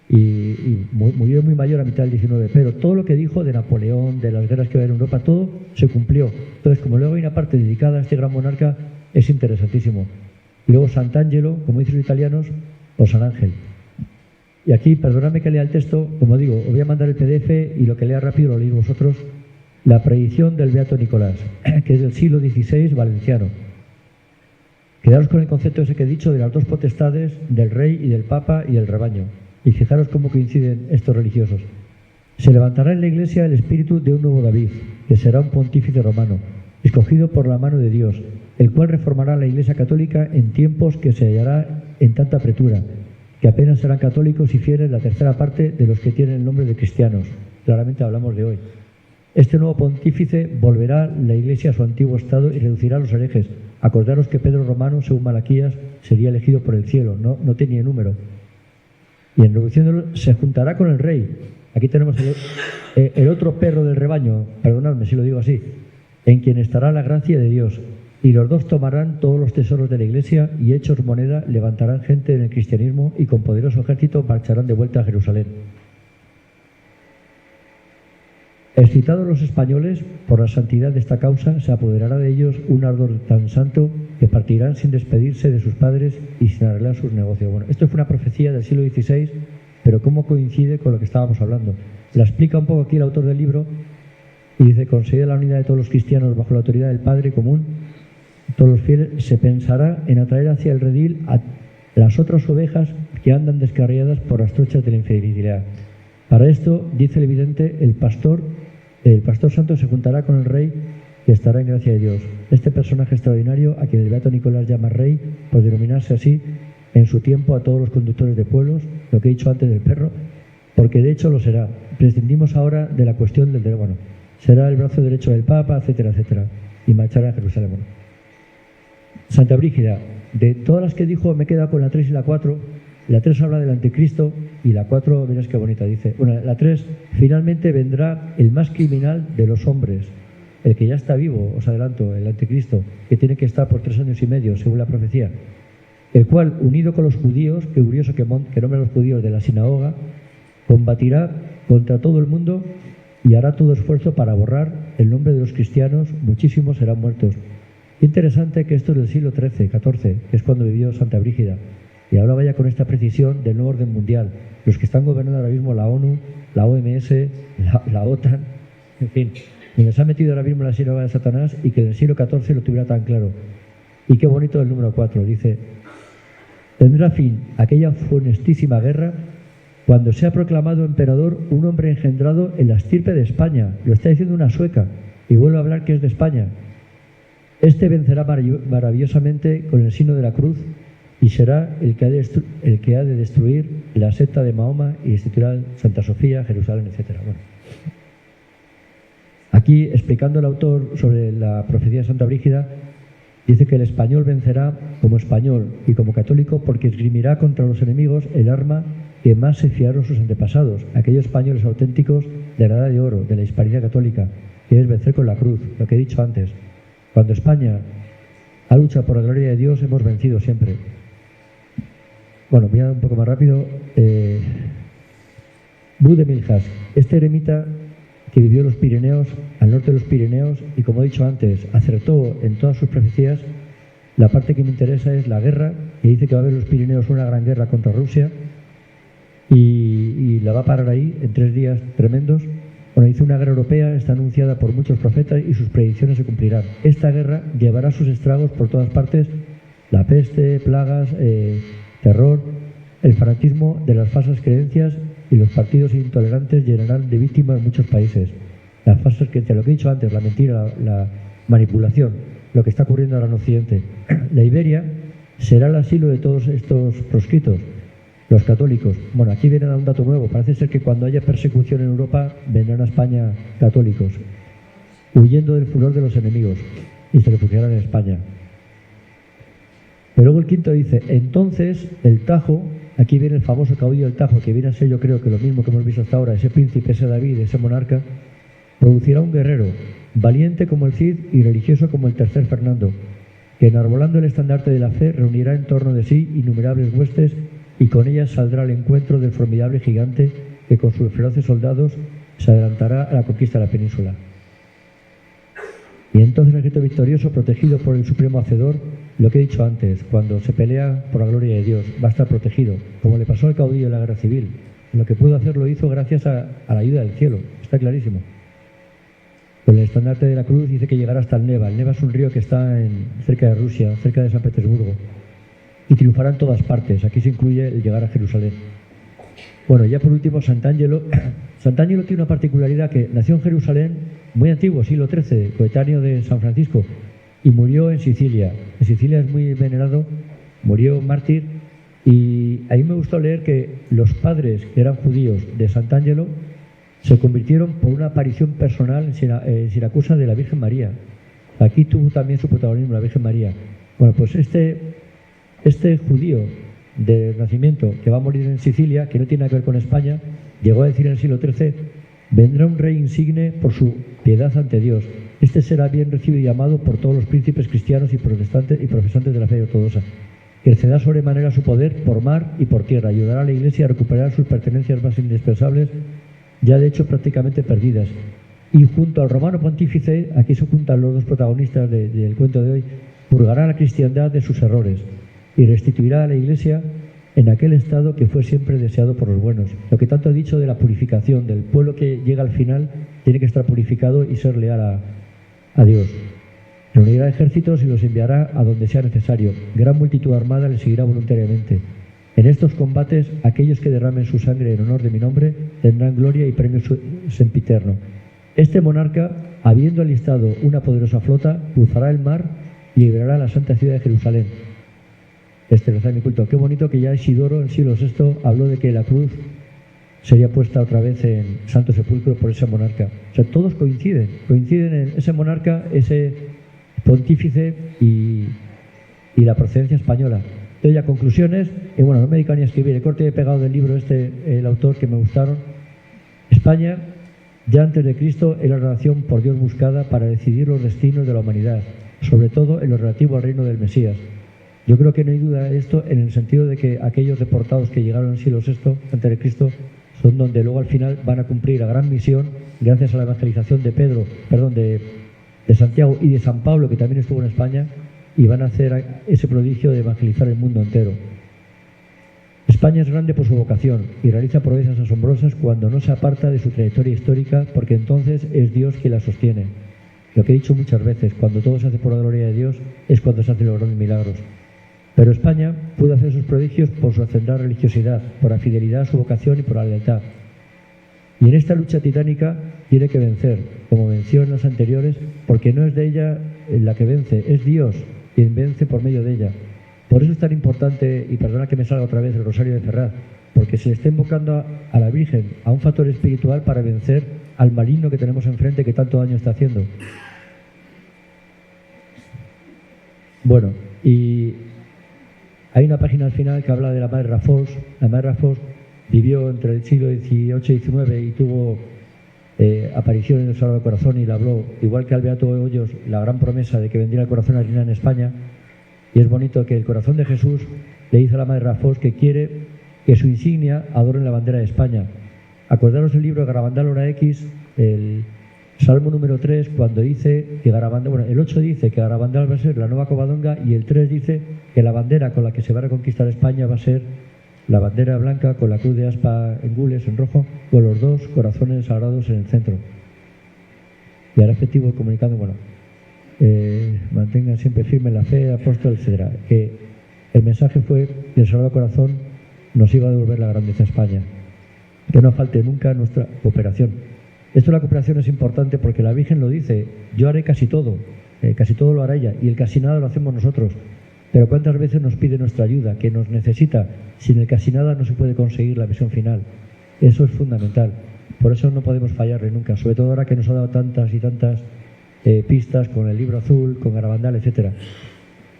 y murió muy mayor a mitad del XIX, pero todo lo que dijo de Napoleón, de las guerras que había en Europa, todo se cumplió. Entonces, como luego hay una parte dedicada a este gran monarca, es interesantísimo. Y luego Sant'Angelo, como dicen los italianos, o San Ángel. Y aquí, perdóname que lea el texto, como digo, os voy a mandar el PDF y lo que lea rápido lo leéis vosotros. La predicción del Beato Nicolás, que es del siglo XVI valenciano. Quedaros con el concepto ese que he dicho de las dos potestades, del rey y del papa y del rebaño. Y fijaros cómo coinciden estos religiosos. Se levantará en la Iglesia el espíritu de un nuevo David, que será un pontífice romano, escogido por la mano de Dios, el cual reformará la Iglesia católica en tiempos que se hallará en tanta apretura, que apenas serán católicos y fieles la tercera parte de los que tienen el nombre de cristianos. Claramente hablamos de hoy. Este nuevo pontífice volverá la Iglesia a su antiguo estado y reducirá a los herejes. Acordaros que Pedro Romano, según Malaquías, sería elegido por el cielo, no tenía número. Y en reduciéndolo se juntará con el rey. Aquí tenemos el otro perro del rebaño, perdonadme si lo digo así, en quien estará la gracia de Dios. Y los dos tomarán todos los tesoros de la Iglesia y, hechos moneda, levantarán gente en el cristianismo y con poderoso ejército marcharán de vuelta a Jerusalén. Excitados los españoles por la santidad de esta causa, se apoderará de ellos un ardor tan santo que partirán sin despedirse de sus padres y sin arreglar sus negocios. Bueno, esto fue una profecía del siglo XVI, pero ¿cómo coincide con lo que estábamos hablando? La explica un poco aquí el autor del libro y dice: conseguida la unidad de todos los cristianos bajo la autoridad del Padre común, todos los fieles, se pensará en atraer hacia el redil a las otras ovejas que andan descarriadas por las trochas de la infidelidad. Para esto, dice el vidente, el pastor santo se juntará con el rey que estará en gracia de Dios. Este personaje extraordinario, a quien el Beato Nicolás llama rey, por denominarse así en su tiempo a todos los conductores de pueblos, lo que he dicho antes del perro, porque de hecho lo será. Prescindimos ahora de la cuestión del bueno, será el brazo derecho del Papa, etcétera, etcétera, y marchará a Jerusalén. Bueno. Santa Brígida, de todas las que dijo me queda con la 3 y la 4. La 3 habla del anticristo y la 4, mirad qué bonita, dice. Bueno, la 3, finalmente vendrá el más criminal de los hombres, el que ya está vivo, os adelanto, el anticristo, que tiene que estar por 3 años y medio, según la profecía, el cual, unido con los judíos, que curioso que nombra a los judíos de la sinagoga, combatirá contra todo el mundo y hará todo esfuerzo para borrar el nombre de los cristianos, muchísimos serán muertos. Interesante que esto es del siglo XIII, XIV, que es cuando vivió Santa Brígida. Y ahora vaya con esta precisión del nuevo orden mundial. Los que están gobernando ahora mismo la ONU, la OMS, la OTAN, en fin, donde se ha metido ahora mismo la sinagoga de Satanás y que en el siglo XIV lo tuviera tan claro. Y qué bonito el número 4, dice: tendrá fin aquella funestísima guerra cuando sea proclamado emperador un hombre engendrado en la estirpe de España. Lo está diciendo una sueca y vuelve a hablar que es de España. Este vencerá maravillosamente con el signo de la cruz y será el que ha de destruir la secta de Mahoma y instituirá Santa Sofía, Jerusalén, etc. Bueno. Aquí, explicando el autor sobre la profecía de Santa Brígida, dice que el español vencerá como español y como católico porque esgrimirá contra los enemigos el arma que más se fiaron sus antepasados, aquellos españoles auténticos de la Edad de Oro, de la Hispanidad católica, que es vencer con la cruz, lo que he dicho antes. Cuando España ha luchado por la gloria de Dios, hemos vencido siempre. Bueno, voy a dar un poco más rápido. Bú de Milhaz, este eremita que vivió en los Pirineos, al norte de los Pirineos, y como he dicho antes, acertó en todas sus profecías. La parte que me interesa es la guerra, que dice que va a haber en los Pirineos una gran guerra contra Rusia, y la va a parar ahí en 3 días tremendos. Bueno, dice una guerra europea, está anunciada por muchos profetas y sus predicciones se cumplirán. Esta guerra llevará sus estragos por todas partes, la peste, plagas, terror, el fanatismo de las falsas creencias y los partidos intolerantes llenarán de víctimas muchos países. Las falsas creencias, lo que he dicho antes, la mentira, la manipulación, lo que está ocurriendo ahora en Occidente. La Iberia será el asilo de todos estos proscritos, los católicos. Bueno, aquí viene a dar un dato nuevo. Parece ser que cuando haya persecución en Europa vendrán a España católicos, huyendo del furor de los enemigos, y se refugiarán en España. Pero luego el quinto dice: entonces el Tajo, aquí viene el famoso caudillo del Tajo, que viene a ser, yo creo que lo mismo que hemos visto hasta ahora, ese príncipe, ese David, ese monarca, producirá un guerrero, valiente como el Cid y religioso como el tercer Fernando, que enarbolando el estandarte de la fe reunirá en torno de sí innumerables huestes y con ellas saldrá al encuentro del formidable gigante que con sus feroces soldados se adelantará a la conquista de la península. Y entonces el ejército victorioso, protegido por el supremo hacedor, lo que he dicho antes, cuando se pelea por la gloria de Dios, va a estar protegido, como le pasó al caudillo de la guerra civil. Lo que pudo hacer lo hizo gracias a la ayuda del cielo, está clarísimo. Con el estandarte de la cruz dice que llegará hasta el Neva. El Neva es un río que está cerca de Rusia, cerca de San Petersburgo, y triunfará en todas partes. Aquí se incluye el llegar a Jerusalén. Bueno, ya por último, Sant'Angelo. Sant'Angelo tiene una particularidad, que nació en Jerusalén, muy antiguo, siglo XIII, coetáneo de San Francisco, y murió en Sicilia. En Sicilia es muy venerado, murió mártir, y a mí me gustó leer que los padres, que eran judíos, de Sant'Angelo, se convirtieron por una aparición personal en Siracusa de la Virgen María. Aquí tuvo también su protagonismo la Virgen María. Bueno, pues este judío de nacimiento, que va a morir en Sicilia, que no tiene nada que ver con España, llegó a decir en el siglo XIII: vendrá un rey insigne por su piedad ante Dios. Este será bien recibido y amado por todos los príncipes cristianos y protestantes y profesantes de la fe ortodoxa. Crecerá sobremanera su poder por mar y por tierra. Ayudará a la Iglesia a recuperar sus pertenencias más indispensables, ya de hecho prácticamente perdidas. Y junto al romano pontífice, aquí se juntan los dos protagonistas del cuento de hoy, purgará a la cristiandad de sus errores y restituirá a la Iglesia en aquel estado que fue siempre deseado por los buenos. Lo que tanto he dicho de la purificación, del pueblo que llega al final tiene que estar purificado y ser leal a Dios. Reunirá ejércitos y los enviará a donde sea necesario. Gran multitud armada le seguirá voluntariamente. En estos combates, aquellos que derramen su sangre en honor de mi nombre tendrán gloria y premio sempiterno. Este monarca, habiendo alistado una poderosa flota, cruzará el mar y liberará la santa ciudad de Jerusalén. Esterilizar mi culto. Qué bonito que ya Isidoro, en el siglo VI, habló de que la cruz sería puesta otra vez en Santo Sepulcro por ese monarca. O sea, todos coinciden en ese monarca, ese pontífice y la procedencia española. Entonces, ya conclusiones, y bueno, no me dedico ni a escribir, el corte he pegado del libro el autor, que me gustaron. España, ya antes de Cristo, era la nación por Dios buscada para decidir los destinos de la humanidad, sobre todo en lo relativo al reino del Mesías. Yo creo que no hay duda de esto, en el sentido de que aquellos deportados que llegaron en el siglo VI antes de Cristo son donde luego al final van a cumplir la gran misión, gracias a la evangelización de Santiago y de San Pablo, que también estuvo en España, y van a hacer ese prodigio de evangelizar el mundo entero. España es grande por su vocación y realiza proezas asombrosas cuando no se aparta de su trayectoria histórica, porque entonces es Dios quien la sostiene. Lo que he dicho muchas veces, cuando todo se hace por la gloria de Dios es cuando se hacen los grandes milagros. Pero España pudo hacer sus prodigios por su hacendada religiosidad, por la fidelidad a su vocación y por la lealtad. Y en esta lucha titánica tiene que vencer, como venció en las anteriores, porque no es de ella la que vence, es Dios quien vence por medio de ella. Por eso es tan importante, y perdona que me salga otra vez el Rosario de Ferraz, porque se le está invocando a la Virgen, a un factor espiritual para vencer al maligno que tenemos enfrente, que tanto daño está haciendo. Bueno, y hay una página al final que habla de la Madre Rafols. La Madre Rafols vivió entre el siglo XVIII y XIX y tuvo apariciones del Sagrado Corazón, y le habló, igual que al Beato Hoyos, la gran promesa de que vendría el corazón a reinar en España. Y es bonito que el corazón de Jesús le dice a la Madre Rafols que quiere que su insignia adorne la bandera de España. Acordaros del libro Garabandal Hora X, el Salmo número 3, cuando dice que Garabandal, bueno, el 8 dice que Garabandal va a ser la nueva Covadonga, y el 3 dice que la bandera con la que se va a reconquistar España va a ser la bandera blanca con la cruz de aspa en gules, en rojo, con los dos corazones sagrados en el centro. Y ahora efectivo comunicando, bueno, mantengan siempre firme la fe, apóstol, etc. Que el mensaje fue que el Sagrado Corazón nos iba a devolver la grandeza a España. Que no falte nunca nuestra cooperación. Esto de la cooperación es importante porque la Virgen lo dice: yo haré casi todo lo hará ella, y el casi nada lo hacemos nosotros. Pero ¿cuántas veces nos pide nuestra ayuda, que nos necesita? Sin el casi nada no se puede conseguir la visión final. Eso es fundamental. Por eso no podemos fallarle nunca, sobre todo ahora que nos ha dado tantas y tantas pistas con el libro azul, con Garabandal, etc.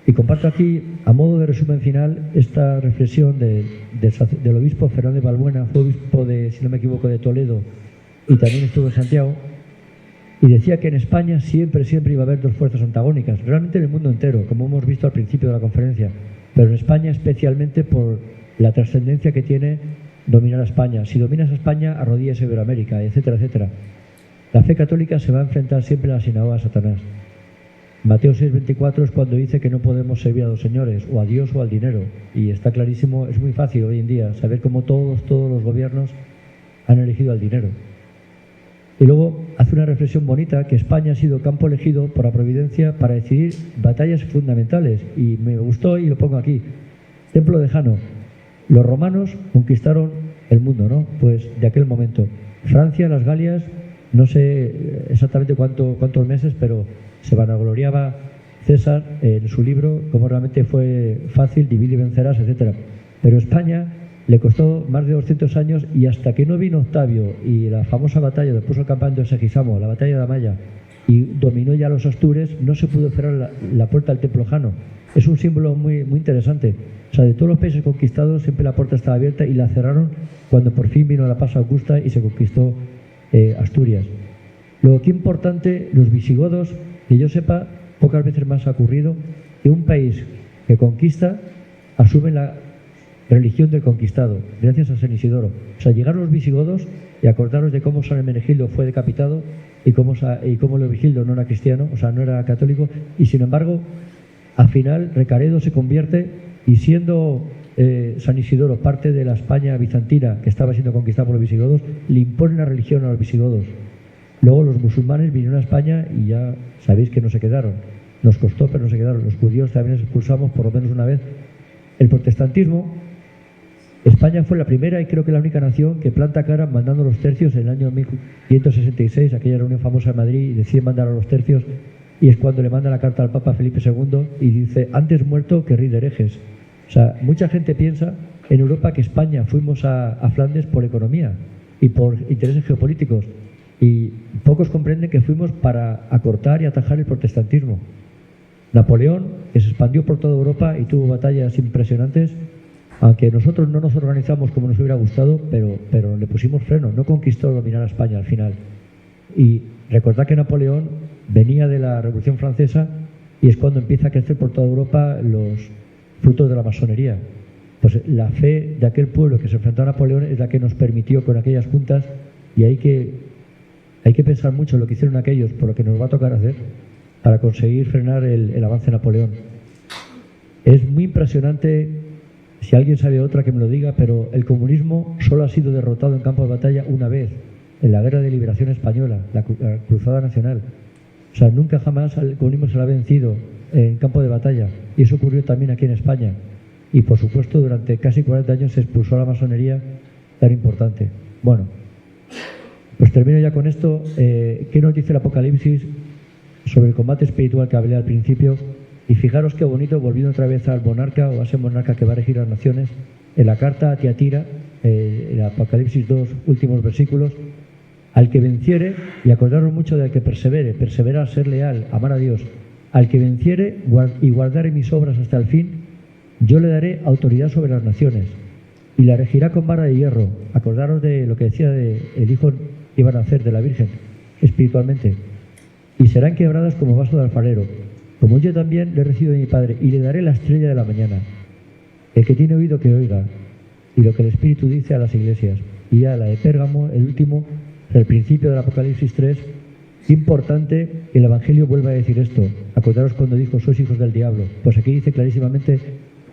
Y comparto aquí, a modo de resumen final, esta reflexión del obispo Fernández Balbuena. Fue obispo de, si no me equivoco, de Toledo, y también estuvo en Santiago. Y decía que en España siempre iba a haber dos fuerzas antagónicas, realmente en el mundo entero, como hemos visto al principio de la conferencia, pero en España especialmente por la trascendencia que tiene dominar a España. Si dominas a España, arrodillas a Iberoamérica, etcétera, etcétera. La fe católica se va a enfrentar siempre a la sinagoga de Satanás. Mateo 6:24 es cuando dice que no podemos servir a dos señores, o a Dios o al dinero. Y está clarísimo, es muy fácil hoy en día saber cómo todos los gobiernos han elegido al dinero. Y luego hace una reflexión bonita, que España ha sido campo elegido por la providencia para decidir batallas fundamentales. Y me gustó y lo pongo aquí. Templo de Jano. Los romanos conquistaron el mundo, ¿no? Pues de aquel momento. Francia, las Galias, no sé exactamente cuántos meses, pero se vanagloriaba César en su libro cómo realmente fue fácil, divide y vencerás, etcétera. Pero España le costó más de 200 años, y hasta que no vino Octavio y la famosa batalla, después del campamento de Segisamo, la batalla de Amaya, y dominó ya los Astures, no se pudo cerrar la puerta del Templo Jano. Es un símbolo muy interesante. O sea, de todos los países conquistados siempre la puerta estaba abierta, y la cerraron cuando por fin vino la paz Augusta y se conquistó Asturias. Luego, qué importante, los visigodos, que yo sepa, pocas veces más ha ocurrido que un país que conquista asume la religión del conquistado, gracias a San Isidoro. O sea, llegaron los visigodos, y acordaros de cómo San Hermenegildo fue decapitado y cómo Leovigildo no era cristiano, o sea, no era católico, y sin embargo, al final Recaredo se convierte, y siendo San Isidoro parte de la España bizantina que estaba siendo conquistada por los visigodos, le impone la religión a los visigodos. Luego los musulmanes vinieron a España y ya sabéis que no se quedaron. Nos costó, pero no se quedaron. Los judíos también los expulsamos por lo menos una vez. El protestantismo, España fue la primera y creo que la única nación que planta cara mandando los tercios en el año 1566, aquella reunión famosa en Madrid, y decide mandar a los tercios, y es cuando le manda la carta al Papa Felipe II y dice: antes muerto que rey de herejes. O sea, mucha gente piensa en Europa que España fuimos a Flandes por economía y por intereses geopolíticos, y pocos comprenden que fuimos para acortar y atajar el protestantismo. Napoleón, que se expandió por toda Europa y tuvo batallas impresionantes, aunque nosotros no nos organizamos como nos hubiera gustado, pero le pusimos freno, no conquistó dominar a España al final. Y recordad que Napoleón venía de la Revolución Francesa, y es cuando empieza a crecer por toda Europa los frutos de la masonería. Pues la fe de aquel pueblo que se enfrentó a Napoleón es la que nos permitió con aquellas juntas, y hay que pensar mucho en lo que hicieron aquellos, por lo que nos va a tocar hacer para conseguir frenar el avance de Napoleón. Es muy impresionante, si alguien sabe otra que me lo diga, pero el comunismo solo ha sido derrotado en campo de batalla una vez, en la Guerra de Liberación Española, la Cruzada Nacional. O sea, nunca jamás el comunismo se lo ha vencido en campo de batalla, y eso ocurrió también aquí en España. Y por supuesto, durante casi 40 años se expulsó a la masonería tan importante. Bueno, pues termino ya con esto. ¿Qué nos dice el Apocalipsis sobre el combate espiritual que hablé al principio? Y fijaros qué bonito, volviendo otra vez al monarca, o a ese monarca que va a regir las naciones, en la carta a Tiatira, el Apocalipsis 2, últimos versículos: al que venciere, y acordaros mucho de al que persevere, perseverar, ser leal, amar a Dios, al que venciere y guardare mis obras hasta el fin, yo le daré autoridad sobre las naciones, y la regirá con vara de hierro. Acordaros de lo que decía el hijo que iban a hacer de la Virgen, espiritualmente. Y serán quebradas como vaso de alfarero, como yo también le he recibido de mi Padre, y le daré la estrella de la mañana. El que tiene oído que oiga, y lo que el Espíritu dice a las iglesias. Y ya la de Pérgamo, el último, el principio del Apocalipsis 3, importante que el Evangelio vuelva a decir esto. Acordaros cuando dijo: sois hijos del diablo. Pues aquí dice clarísimamente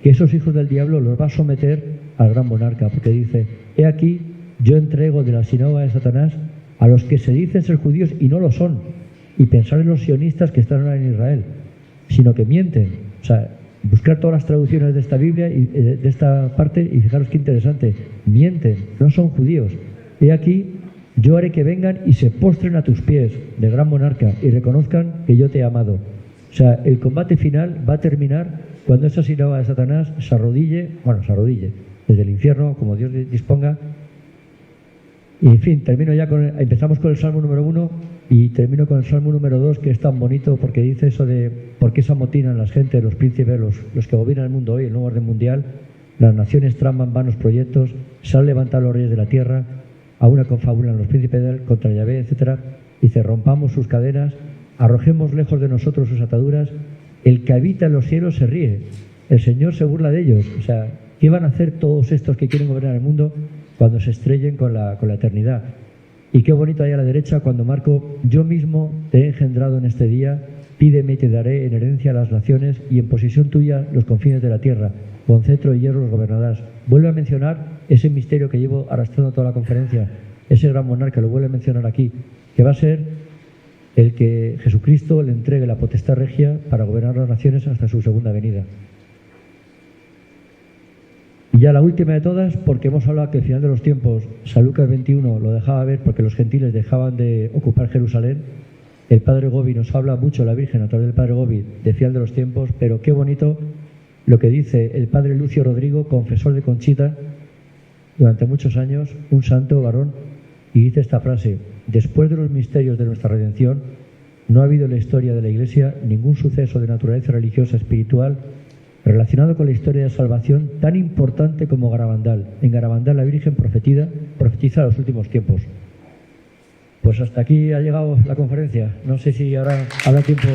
que esos hijos del diablo los va a someter al gran monarca, porque dice: he aquí, yo entrego de la sinagoga de Satanás a los que se dicen ser judíos y no lo son, y pensar en los sionistas que están ahora en Israel, sino que mienten. O sea, buscar todas las traducciones de esta Biblia y de esta parte, y fijaros qué interesante: mienten, no son judíos. He aquí, yo haré que vengan y se postren a tus pies, de gran monarca, y reconozcan que yo te he amado. O sea, el combate final va a terminar cuando esa sinagoga de Satanás se arrodille desde el infierno, como Dios disponga. Y en fin, empezamos con el Salmo número 1 y termino con el Salmo número 2, que es tan bonito porque dice eso de por qué se amotinan las gentes, los príncipes, los que gobiernan el mundo hoy, el nuevo orden mundial. Las naciones traman vanos proyectos, se han levantado los reyes de la tierra, aún confabulan los príncipes contra Yahvé, etc. Dice, rompamos sus cadenas, arrojemos lejos de nosotros sus ataduras. El que habita en los cielos se ríe, el Señor se burla de ellos. O sea, ¿qué van a hacer todos estos que quieren gobernar el mundo cuando se estrellen con la eternidad? Y qué bonito ahí a la derecha cuando Marco, yo mismo te he engendrado en este día, pídeme y te daré en herencia a las naciones y en posesión tuya los confines de la tierra, con cetro y hierro los gobernarás. Vuelve a mencionar ese misterio que llevo arrastrando toda la conferencia, ese gran monarca, lo vuelve a mencionar aquí, que va a ser el que Jesucristo le entregue la potestad regia para gobernar las naciones hasta su segunda venida. Y ya la última de todas, porque hemos hablado que al final de los tiempos, San Lucas 21 lo dejaba ver porque los gentiles dejaban de ocupar Jerusalén. El Padre Gobi nos habla mucho, la Virgen a través del Padre Gobi, del final de los tiempos, pero qué bonito lo que dice el Padre Lucio Rodrigo, confesor de Conchita, durante muchos años, un santo varón, y dice esta frase: después de los misterios de nuestra redención, no ha habido en la historia de la Iglesia ningún suceso de naturaleza religiosa espiritual relacionado con la historia de salvación tan importante como Garabandal. En Garabandal la Virgen profetiza los últimos tiempos. Pues hasta aquí ha llegado la conferencia. No sé si ahora habrá tiempo